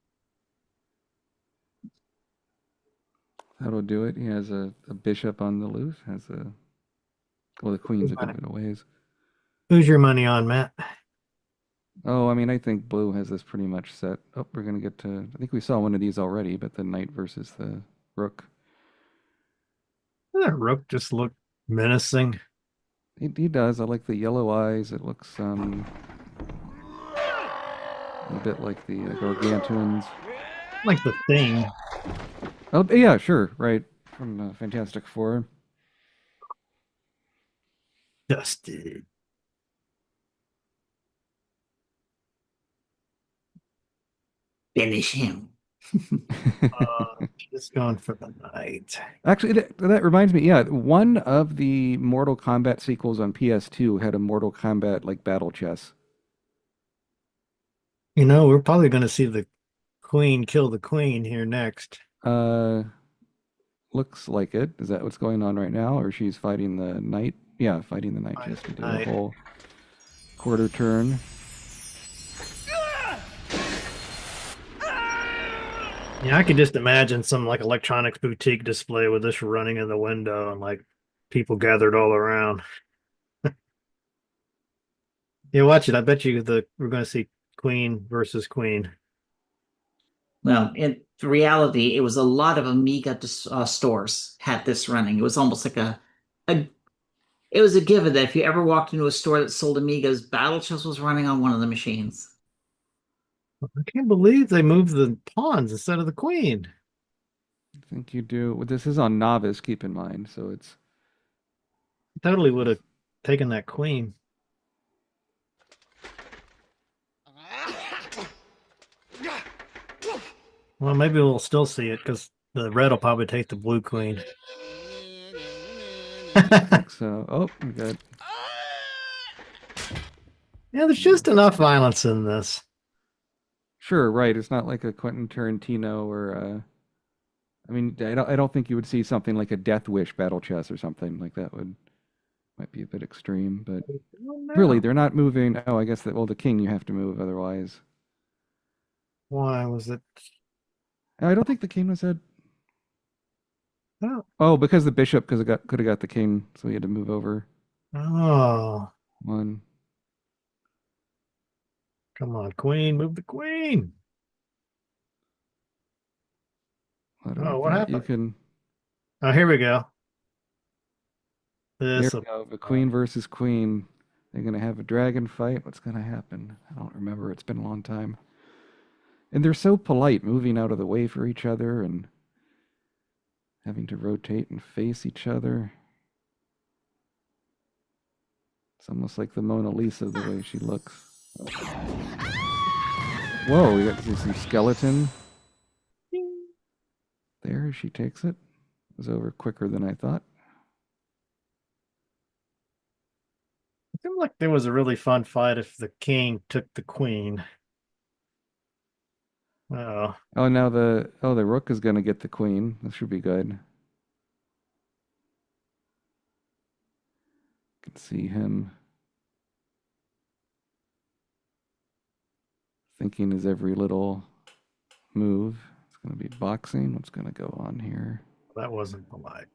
That'll do it. He has a bishop on the loose. Has a well, the queen's a good bit of ways. Who's your money on, Matt? Oh, I mean, I think blue has this pretty much set. Oh, we're gonna get to. I think we saw one of these already, but the knight versus the rook. That rook just looked menacing. He does. I like the yellow eyes. It looks a bit like the gargantuans. Like the thing. Oh yeah, sure, right from Fantastic Four. Dusted. Finish him. Just going for the night. Actually, that reminds me. Yeah, one of the Mortal Kombat sequels on PS2 had a Mortal Kombat like battle chess. We're probably going to see the queen kill the queen here next. Uh, Looks like it. Is that what's going on right now, or she's fighting the knight? Yeah, fighting the knight. She has to do a whole quarter turn. Yeah, I could just imagine some like electronics boutique display with this running in the window and like people gathered all around. Yeah, watch it. I bet you we're going to see queen versus queen. Well, in reality, it was a lot of Amiga stores had this running. It was almost like a it was a given that if you ever walked into a store that sold Amigas, Battle Chess was running on one of the machines. I can't believe they moved the pawns instead of the queen. I think you do. Well, this is on novice. Keep in mind, so it's Totally would have taken that queen. Well, maybe we'll still see it because the red will probably take the blue queen. like so. Oh, we got. Yeah, there's just enough violence in this. Sure, right. It's not like a Quentin Tarantino or I mean, I don't think you would see something like a Death Wish battle chess or something like that would might be a bit extreme, but really they're not moving. Oh, I guess that well the king you have to move otherwise. Why was it? I don't think the king was at Oh, Oh, because the bishop, because it could have got the king, so he had to move over oh, one. come on, queen, move the queen. What Oh, about what that? You happened? can. Oh, here we go. There This. we go. The queen versus queen. They're gonna have a dragon fight. What's gonna happen? I don't remember. It's been a long time. And they're so polite, moving out of the way for each other and having to rotate and face each other. It's almost like the Mona Lisa, the way she looks. Whoa, we got to see some skeleton there. She takes it. It was over quicker than I thought. It seemed like there was a really fun fight if the king took the queen. Oh, Oh, now the rook is gonna get the queen. This should be good. Can see him thinking his every little move. It's gonna be boxing. What's gonna go on here? that wasn't polite.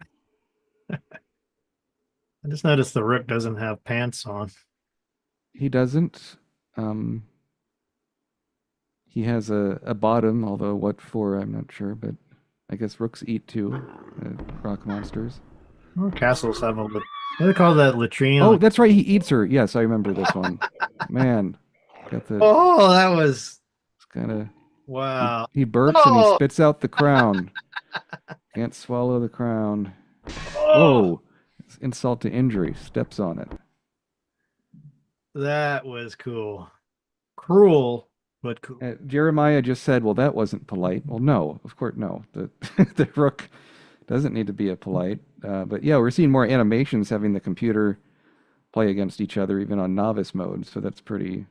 I just noticed the rook doesn't have pants on. He doesn't. Um, he has a bottom, although what for, I'm not sure, but I guess rooks eat too, rock monsters. Oh, castles have a. What do they call that latrine? Oh, that's right, he eats her. Yes, I remember this one. Man, got the, Oh, that was it's kind of, wow. he burps and he Oh, spits out the crown. Can't swallow the crown. oh, Whoa, it's insult to injury, steps on it. that was cool. Cruel, but cool. Jeremiah just said, well, that wasn't polite. Well, no, of course, no. The, the rook doesn't need to be a polite. But yeah, we're seeing more animations having the computer play against each other, even on novice mode. So that's pretty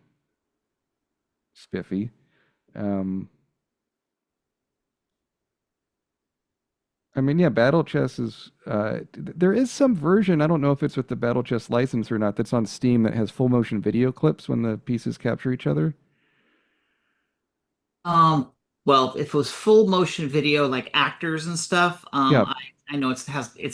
spiffy. I mean, yeah, Battle Chess is. There is some version. I don't know if it's with the Battle Chess license or not. That's on Steam that has full motion video clips when the pieces capture each other. Um, well, if it was full motion video, like actors and stuff, Yeah. I know it's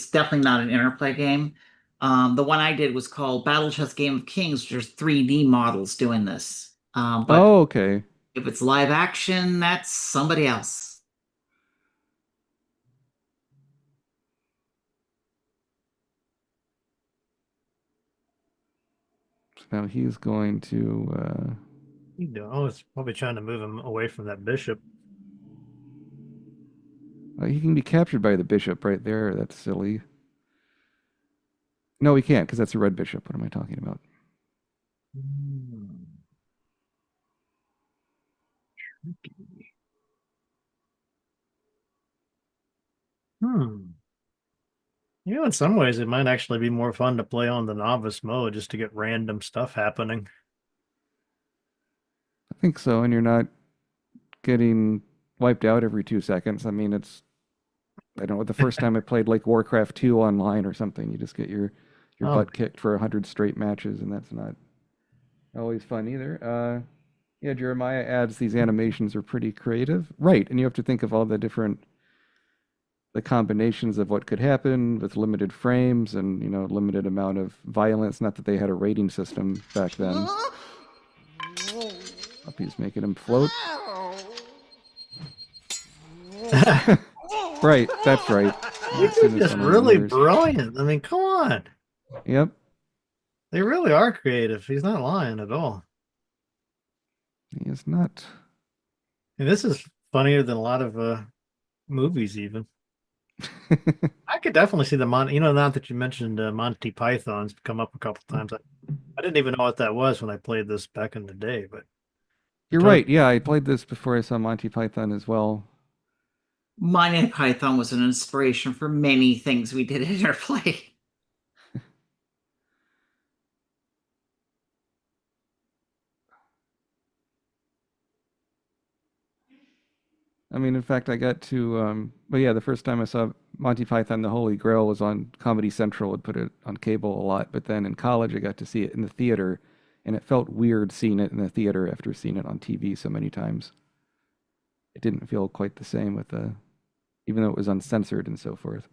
definitely not an interplay game. The one I did was called Battle Chess Game of Kings. There's 3D models doing this. But Oh, okay. if it's live action, that's somebody else. So now he's going to. You know, oh, it's probably trying to move him away from that bishop. He can be captured by the bishop right there. That's silly. No, he can't because that's a red bishop. What am I talking about? Hmm. Hmm. You know, in some ways, it might actually be more fun to play on the novice mode just to get random stuff happening. I think so, and you're not getting wiped out every 2 seconds. I mean, I don't know. The first time I played like Warcraft 2 online or something, you just get your Oh, butt kicked for 100 straight matches, and that's not always fun either. Yeah, Jeremiah adds these animations are pretty creative, right? And you have to think of all the combinations of what could happen with limited frames and limited amount of violence. Not that they had a rating system back then. Puppy's making him float. Right, that's right. these are just really brilliant. I mean, come on. Yep. They really are creative. He's not lying at all. He is not. And this is funnier than a lot of movies, even. I could definitely see the now that you mentioned Monty Python's come up a couple times. I didn't even know what that was when I played this back in the day, but You're right. Yeah, I played this before I saw Monty Python as well. Monty Python was an inspiration for many things we did in interplay. I mean, in fact, I got to, but yeah, the first time I saw Monty Python, The Holy Grail was on Comedy Central, would put it on cable a lot. But then in college, I got to see it in the theater, and it felt weird seeing it in the theater after seeing it on TV so many times. It didn't feel quite the same with even though it was uncensored and so forth.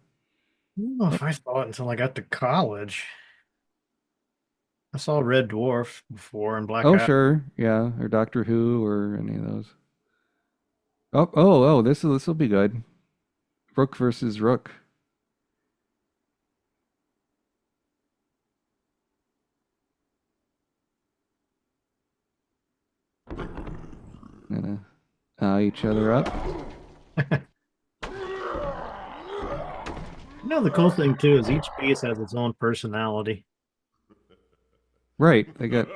don't know if I saw it until I got to college. I saw Red Dwarf before and Black Oh, Adam. sure. Yeah, or Doctor Who or any of those. Oh, this will be good. Rook versus Rook. Gonna eye each other up. You know, the cool thing too is each piece has its own personality. Right. They got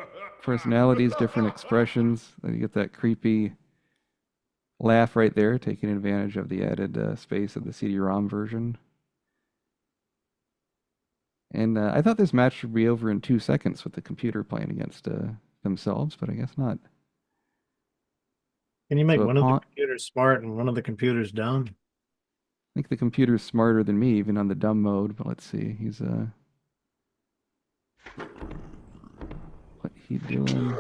personalities, different expressions. You get that creepy laugh right there, taking advantage of the added space of the CD-ROM version. And I thought this match would be over in 2 seconds with the computer playing against themselves, but I guess not. Can you make So a one of the pawn. computers smart and one of the computers dumb? I think the computer's smarter than me, even on the dumb mode. But let's see. What he doing?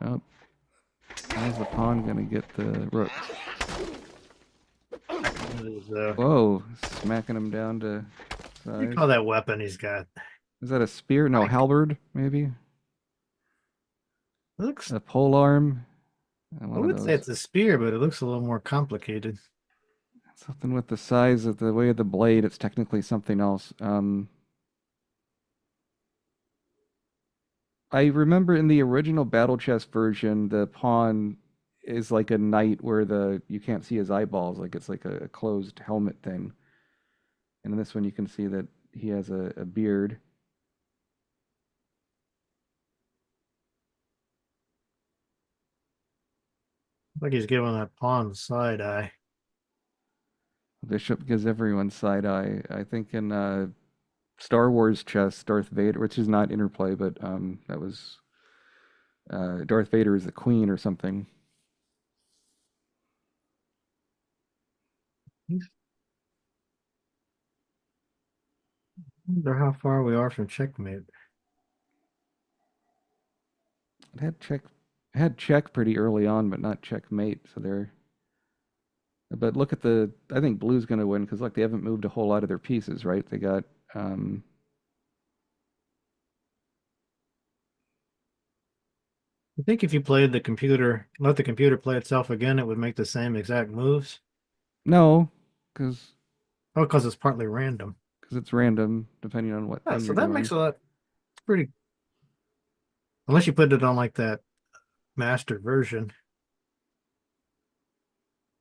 Oh, how's the pawn gonna get the rook? What Whoa, smacking him down to do you size. call that weapon he's got? Is that a spear? No, Like, halberd, maybe? looks, A pole arm? I One of would say those. it's a spear, but it looks a little more complicated. Something with the size of the way of the blade. It's technically something else. I remember in the original Battle Chess version, the pawn is like a knight where you can't see his eyeballs, like it's like a closed helmet thing. And in this one, you can see that he has a beard. Like he's giving that pawn side eye. Bishop gives everyone side eye. I think in Star Wars chess, Darth Vader, which is not interplay, but that was Darth Vader is the queen or something. I wonder how far we are from checkmate. It had check pretty early on, but not checkmate. So they're. But look at I think blue's going to win because look, they haven't moved a whole lot of their pieces, right? They got. I think if you played the computer, let the computer play itself again, it would make the same exact moves. No, because Oh, because it's partly random. it's random depending on what Yeah, thing so you're that doing. makes a lot. It's pretty. Unless you put it on like that master version.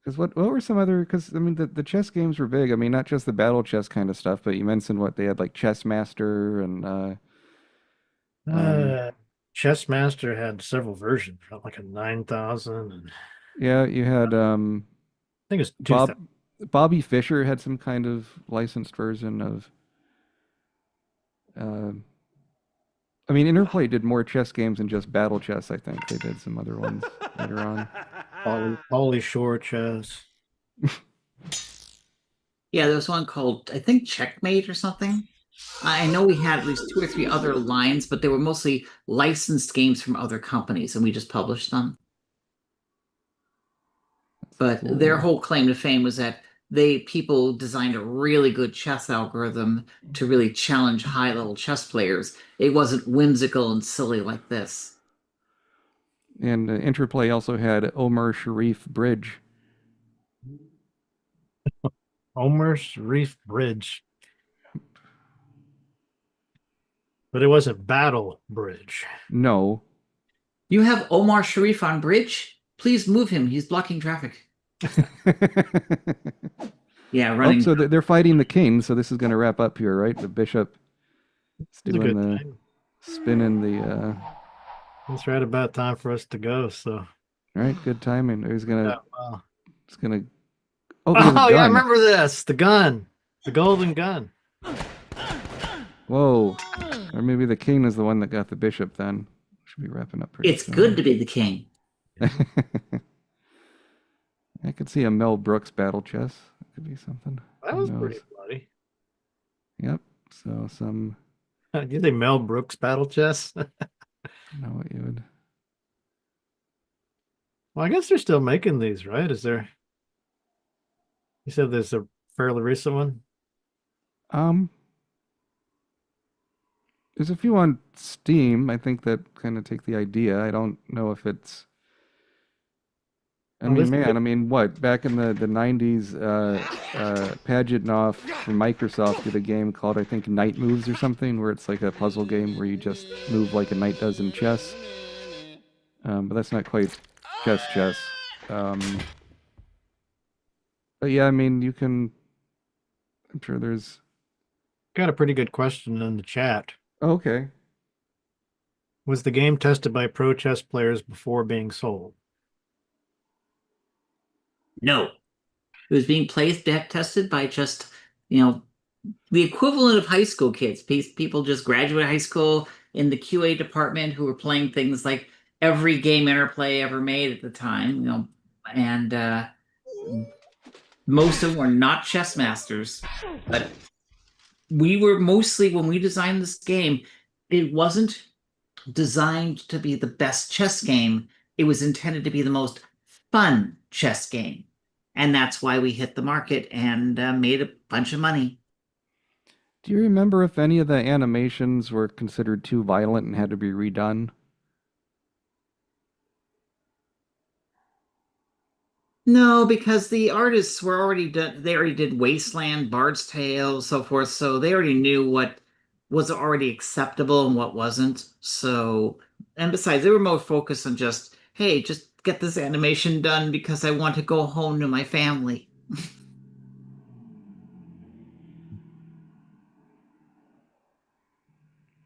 Because what were some other? Because I mean the chess games were big. I mean not just the battle chess kind of stuff, but you mentioned what they had like Chess Master and um Uh, Chess Master had several versions, like a 9,000, and yeah you had I think it's 2,000. Bobby Fischer had some kind of licensed version of. Uh, I mean Interplay did more chess games than just battle chess. I think they did some other ones later on. Pauly Shore Chess. Yeah, there was one called, I think, Checkmate or something. I know we had at least two or three other lines, but they were mostly licensed games from other companies, and we just published them. But their Cool. whole claim to fame was that people designed a really good chess algorithm to really challenge high-level chess players. It wasn't whimsical and silly like this. And Interplay also had Omar Sharif Bridge. Homer's Reef Bridge. But it wasn't Battle Bridge. No. You have Omar Sharif on bridge? Please move him. He's blocking traffic. Yeah, Oh, running. so they're fighting the king. So this is going to wrap up here, right? The bishop is It's a doing good the time. spinning the. It's right about time for us to go. So, All right, good timing. He's gonna. yeah, well. It's gonna. Oh, he has a Oh, yeah, I gun. remember this. The gun. The golden gun. Whoa. Or maybe the king is the one that got the bishop. Then should be wrapping up pretty It's good to soon. be the king. I could see a Mel Brooks battle chess. That could be something. That Who was knows? pretty bloody. Yep. So some. Did you say Mel Brooks Battle Chess? I don't know what you would. Well, I guess they're still making these, right? Is there? You said there's a fairly recent one. Um, there's a few on Steam. I think that kind of take the idea. I don't know if it's. I Well, mean, this man, I mean, what? Back in the 90s, Paginoff from Microsoft did a game called, I think, Knight Moves or something, where it's like a puzzle game where you just move like a knight does in chess. But that's not quite chess. Um, but yeah, I mean, you can. I'm sure there's. got a pretty good question in the chat. Oh, okay. Was the game tested by pro chess players before being sold? No, it was being tested by just, you know, the equivalent of high school kids. People just graduate high school in the QA department who were playing things like every game Interplay ever made at the time, and most of them were not chess masters. But we were mostly, when we designed this game, it wasn't designed to be the best chess game. It was intended to be the most fun chess game. And that's why we hit the market and made a bunch of money. Do you remember if any of the animations were considered too violent and had to be redone? No, because the artists were already done, they already did Wasteland, Bard's Tale, so forth. So they already knew what was already acceptable and what wasn't. So, and besides, they were more focused on just, hey, just get this animation done because I want to go home to my family.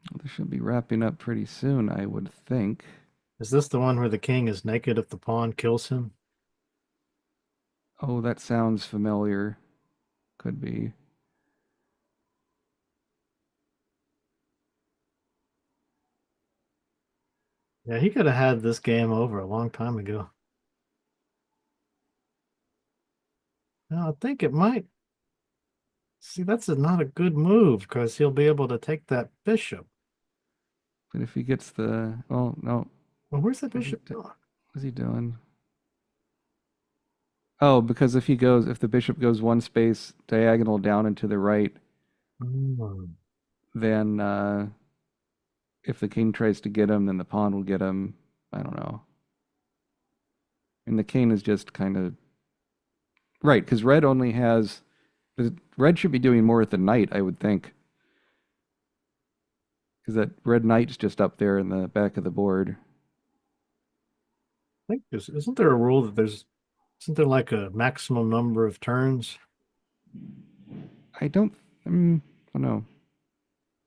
Well, this should be wrapping up pretty soon, I would think. Is this the one where the king is naked if the pawn kills him? Oh, that sounds familiar. Could be. Yeah, he could have had this game over a long time ago. No, I think it might. See, that's not a good move because he'll be able to take that bishop. But if he gets the... Oh, no. Well, where's the What's he, bishop do- going? what's he doing? Oh, because if the bishop goes one space diagonal down and to the right, Hmm. then if the king tries to get him, then the pawn will get him. I don't know. And the king is just kind of... Right, because red only has... Red should be doing more with the knight, I would think. Because that red knight's just up there in the back of the board. I think isn't there a rule that isn't there like a maximum number of turns? I don't... I don't know.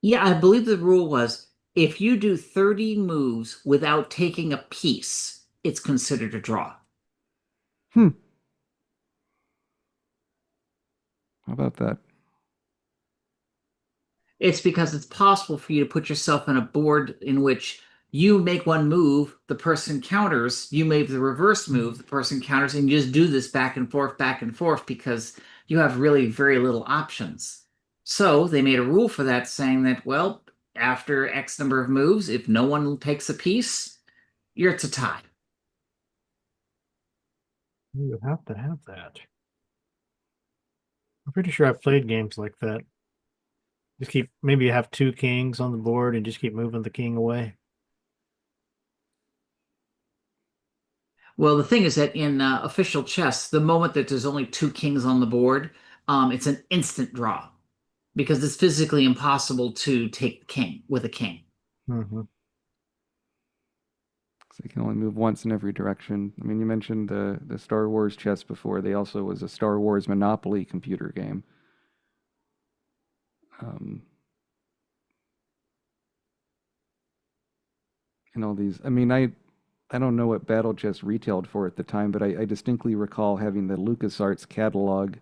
Yeah, I believe the rule was if you do 30 moves without taking a piece, it's considered a draw. Hmm. How about that? It's because it's possible for you to put yourself on a board in which you make one move, the person counters, you make the reverse move, the person counters, and you just do this back and forth because you have really very little options. So they made a rule for that saying that, well, after X number of moves, if no one takes a piece, it's a tie. You have to have that. I'm pretty sure I've played games like that. Just keep maybe you have two kings on the board and just keep moving the king away. Well, the thing is that in official chess, the moment that there's only two kings on the board, it's an instant draw because it's physically impossible to take the king with a king. Hmm. So they can only move once in every direction. I mean, you mentioned the Star Wars chess before. They also was a Star Wars Monopoly computer game. Um, and all these. I mean, I don't know what Battle Chess retailed for at the time, but I distinctly recall having the LucasArts catalog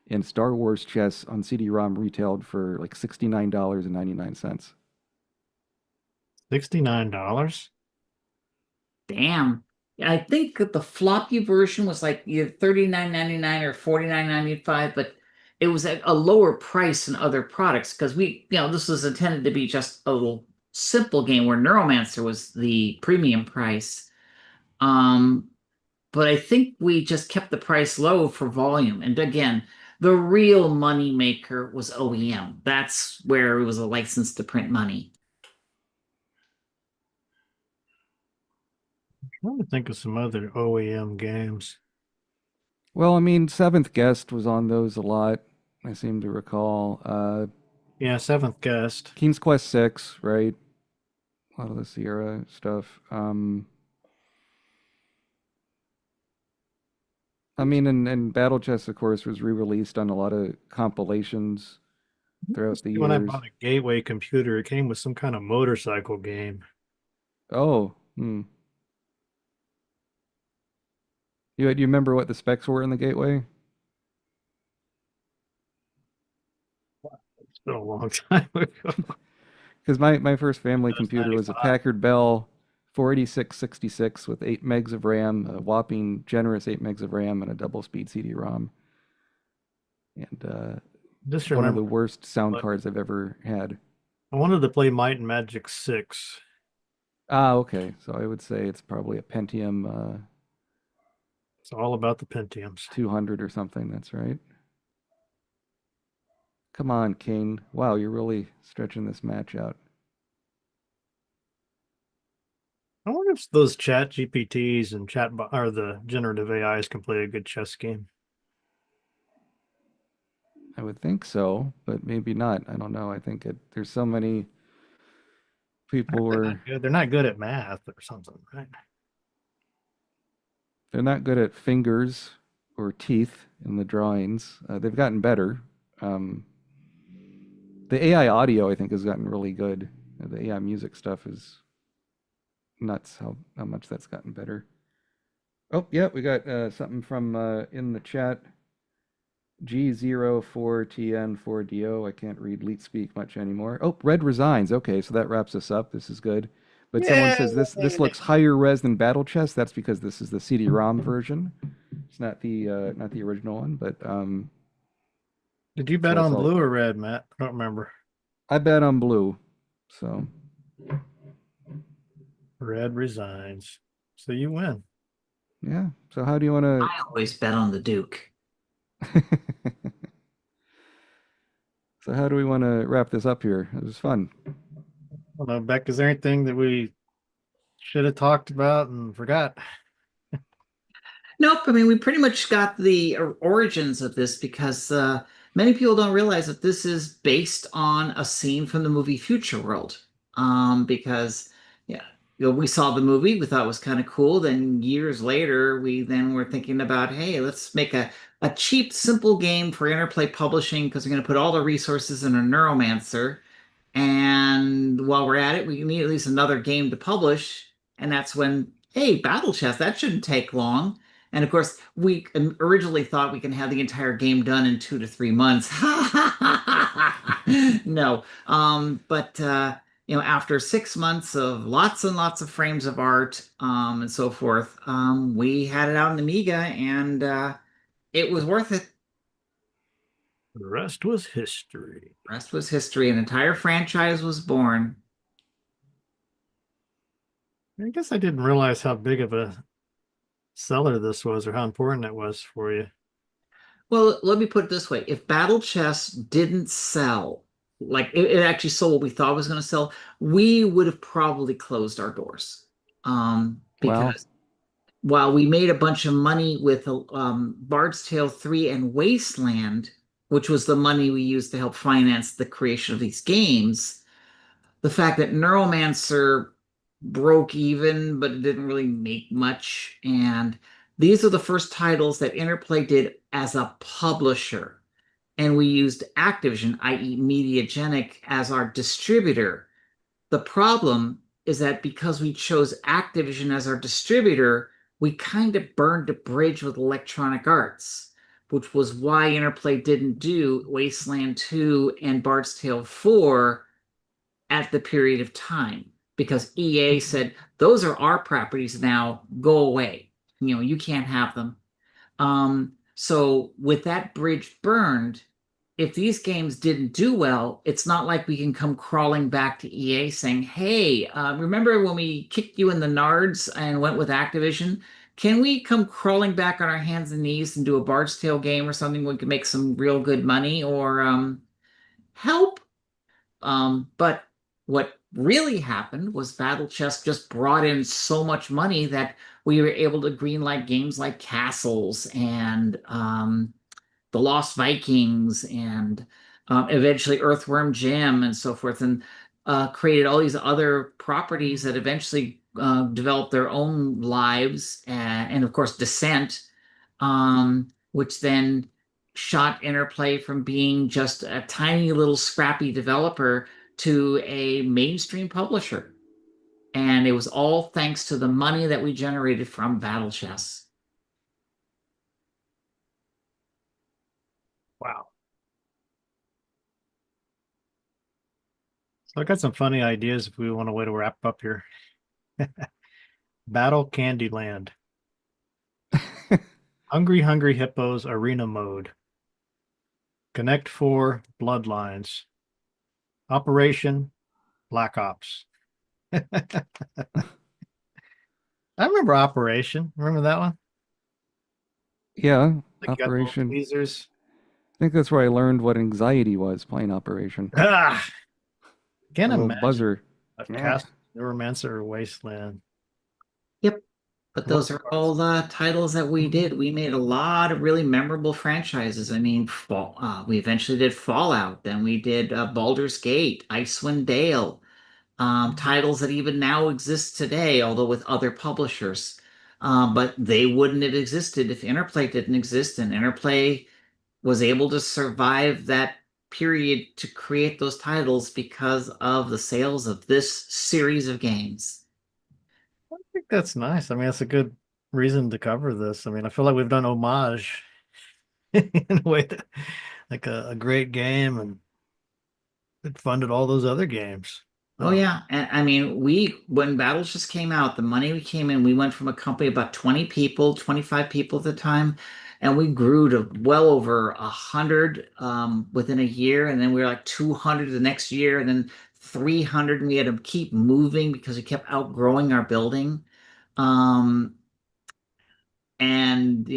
and Star Wars chess on CD-ROM retailed for like $69.99. $69. Damn. I think that the floppy version was like either 39.99 or 49.95, but it was at a lower price than other products because this was intended to be just a little simple game where Neuromancer was the premium price. Um, but I think we just kept the price low for volume. And again, The real money maker was OEM. That's where it was a license to print money. Trying to think of some other OEM games. Well, I mean, Seventh Guest was on those a lot. I seem to recall. Yeah, Seventh Guest. King's Quest 6, right? A lot of the Sierra stuff. I mean, and Battle Chess, of course, was re-released on a lot of compilations throughout the When I years. bought a Gateway computer, it came with some kind of motorcycle game. Oh, you remember what the specs were in the Gateway? It's been a long time ago. Because my first family It was computer was a 95. Packard Bell 48666 with 8 megs of RAM, a whopping generous 8 megs of RAM, and a double speed CD-ROM. And Just one of remember, the worst sound like, cards I've ever had. I wanted to play Might and Magic 6. Ah, okay. So I would say it's probably a Pentium It's all about the Pentiums. 200 or something. That's right. Come on, Kane. Wow, you're really stretching this match out. I wonder if those chat GPTs and or the generative AIs can play a good chess game. I would think so, but maybe not. I don't know. I think there's so many people were They're not good at math or something, right? they're not good at fingers or teeth in the drawings. They've gotten better. Um, the AI audio, I think, has gotten really good. The AI music stuff is nuts how much that's gotten better. Oh, yeah, we got something from in the chat. G04TN4DO. I can't read Leet Speak much anymore. Oh, Red resigns. Okay, so that wraps us up. This is good. But someone Yeah. says this looks higher res than Battle Chess. That's because this is the CD-ROM version. It's not the original one, but Did you so bet I on saw blue or red, Matt? I don't remember. I bet on blue. So Red resigns. So you win. yeah. So how do you want I always bet on the Duke. to So how do we want to wrap this up here? It was fun. I don't know, Beck, is there anything that we should have talked about and forgot? Nope. I mean, we pretty much got the origins of this because many people don't realize that this is based on a scene from the movie Future World. Because yeah, we saw the movie, we thought it was kind of cool. Then years later, we then were thinking about, hey, let's make a cheap, simple game for Interplay Publishing because we're going to put all the resources in a Neuromancer. And while we're at it, we need at least another game to publish. And that's when, hey, Battle Chess, that shouldn't take long. And of course, we originally thought we can have the entire game done in 2 to 3 months. No. But after 6 months of lots and lots of frames of art, and so forth, we had it out in Amiga, and it was worth it. The rest was history. Rest was history. An entire franchise was born. I guess I didn't realize how big of a seller this was or how important it was for you. Well, let me put it this way. If Battle Chess didn't sell, like it actually sold what we thought it was going to sell, we would have probably closed our doors. Wow. Because while we made a bunch of money with Bard's Tale 3 and Wasteland, which was the money we used to help finance the creation of these games, the fact that Neuromancer broke even, but it didn't really make much. And these are the first titles that Interplay did as a publisher. And we used Activision, i.e., Mediagenic, as our distributor. The problem is that because we chose Activision as our distributor, we kind of burned a bridge with Electronic Arts, which was why Interplay didn't do Wasteland 2 and Bard's Tale 4 at the period of time because EA said, those are our properties now, go away. You can't have them. So with that bridge burned, if these games didn't do well, it's not like we can come crawling back to EA saying, hey, remember when we kicked you in the nards and went with Activision? can we come crawling back on our hands and knees and do a Bard's Tale game or something where we can make some real good money or help? But what really happened was Battle Chess just brought in so much money that we were able to greenlight games like Castles and the Lost Vikings and eventually Earthworm Jim and so forth, and created all these other properties that eventually developed their own lives, and of course Descent, which then shot Interplay from being just a tiny little scrappy developer to a mainstream publisher. And it was all thanks to the money that we generated from Battle Chess. Wow. So I got some funny ideas if we want a way to wrap up here. Battle Candyland. Hungry Hungry Hippos Arena Mode. Connect 4 Bloodlines. Operation Black Ops. I remember Operation. Remember that one? Yeah, Like you got little Operation. tweezers. I think that's where I learned what anxiety was playing Operation. Ah, A can't little imagine buzzer. a Yeah. cast Neuromancer Wasteland. Yep. But those are all the titles that we did. We made a lot of really memorable franchises. I mean, we eventually did Fallout, then we did Baldur's Gate, Icewind Dale, titles that even now exist today, although with other publishers. But they wouldn't have existed if Interplay didn't exist, and Interplay was able to survive that period to create those titles because of the sales of this series of games. I think that's nice. I mean, that's a good reason to cover this. I mean, I feel like we've done homage in a way that, like a great game, and it funded all those other games. Oh yeah, and I mean, when Battles just came out, the money we came in, we went from a company of about 20 people, 25 people at the time, and we grew to well over 100 within a year, and then we were like 200 the next year, and then 300, and we had to keep moving because we kept outgrowing our building. Um, and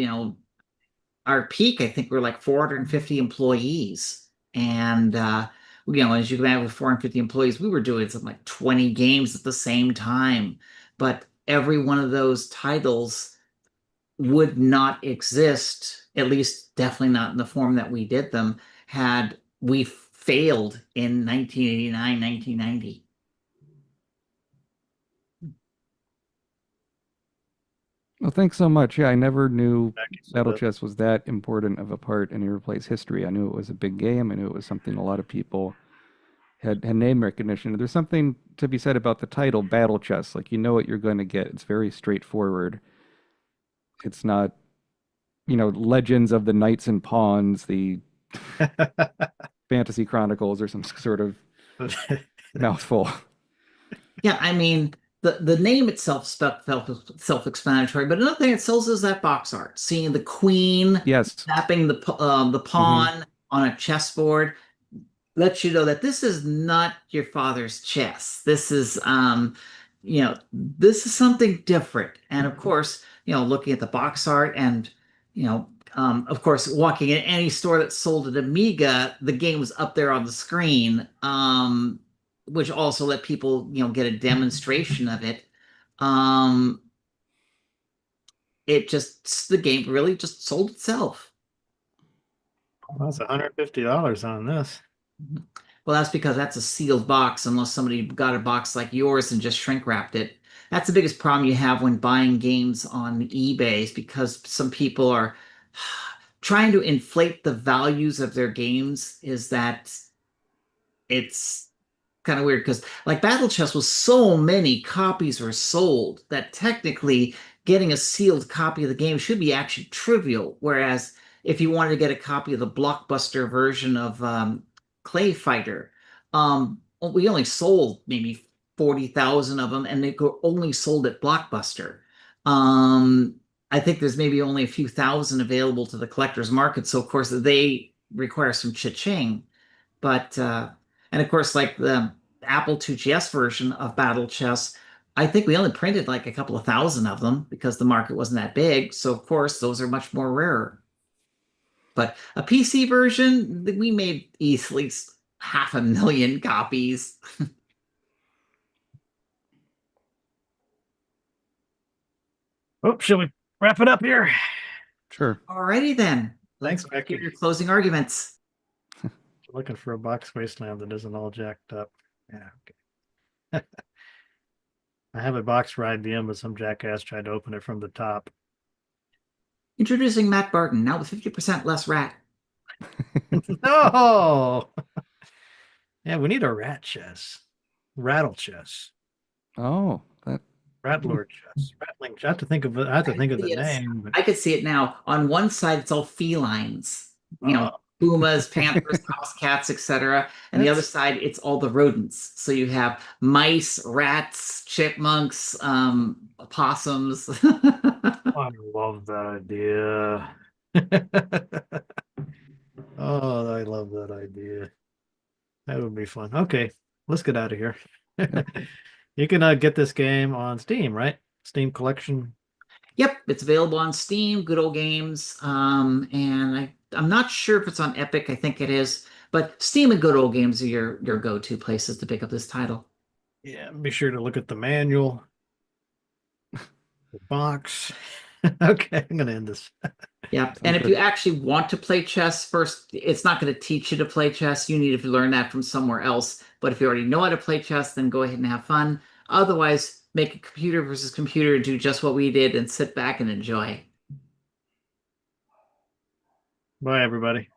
our peak, I think we were like 450 employees. And as you can imagine, with 450 employees, we were doing something like 20 games at the same time. But every one of those titles would not exist, at least definitely not in the form that we did them, had we failed in 1989, 1990. Well, thanks so much. Yeah, I never knew Becky said Battle that. Chess was that important of a part in Interplay's history. I knew it was a big game. I knew it was something a lot of people had name recognition. There's something to be said about the title, Battle Chess. Like, you know what you're going to get. It's very straightforward. It's not, Legends of the Knights and Pawns, the Fantasy Chronicles, or some sort of mouthful. Yeah, I mean, the name itself felt self-explanatory, but another thing it sells is that box art. Seeing the queen Yes. tapping the Hmm. pawn on a chessboard lets you know that this is not your father's chess. This is something different. And of course, looking at the box art and, of course, walking in any store that sold an Amiga, the game was up there on the screen, which also let people, get a demonstration of it. Um, the game really just sold itself. That's $150 on this. Well, that's because that's a sealed box, unless somebody got a box like yours and just shrink wrapped it. That's the biggest problem you have when buying games on eBay, is because some people are trying to inflate the values of their games, is that it's kind of weird because like Battle Chess was so many copies were sold that technically getting a sealed copy of the game should be actually trivial. Whereas if you wanted to get a copy of the blockbuster version of Clay Fighter, we only sold maybe 40,000 of them, and they were only sold at Blockbuster. Um, I think there's maybe only a few thousand available to the collector's market, so of course they require some cha-ching. But and of course, like the Apple IIgs version of Battle Chess, I think we only printed like a couple of thousand of them because the market wasn't that big. So of course, those are much more rare. But a PC version, we made easily 500,000 copies. Oh, shall we wrap it up here? Sure. Alrighty then. Thanks, Let's Becky. hear your closing arguments. Looking for a box wasteland that isn't all jacked up. Yeah, okay. I have a box for IBM, but some jackass tried to open it from the top. Introducing Matt Barton, now with 50% less rat. No! Yeah, we need a rat chess. Rattle chess. Oh, that Rattler chess. Rattling. I have to think of it. I have to think of the Yes, name, but I could see it now. On one side, it's all felines, oh, pumas, panthers, house cats, etc. And the other that's side, it's all the rodents. So you have mice, rats, chipmunks, opossums. I love that idea. Oh, I love that idea. That would be fun. Okay, let's get out of here. yep. You can get this game on Steam, right? Steam collection. Yep, it's available on Steam, Good Old Games. And I'm not sure if it's on Epic. I think it is. But Steam and Good Old Games are your go-to places to pick up this title. Yeah, be sure to look at the manual, the box. Okay, I'm gonna end this. Yeah, and Sounds if good. you actually want to play chess first, it's not going to teach you to play chess. You need to learn that from somewhere else. But if you already know how to play chess, then go ahead and have fun. Otherwise, make a computer versus computer, do just what we did, and sit back and enjoy. Bye, everybody.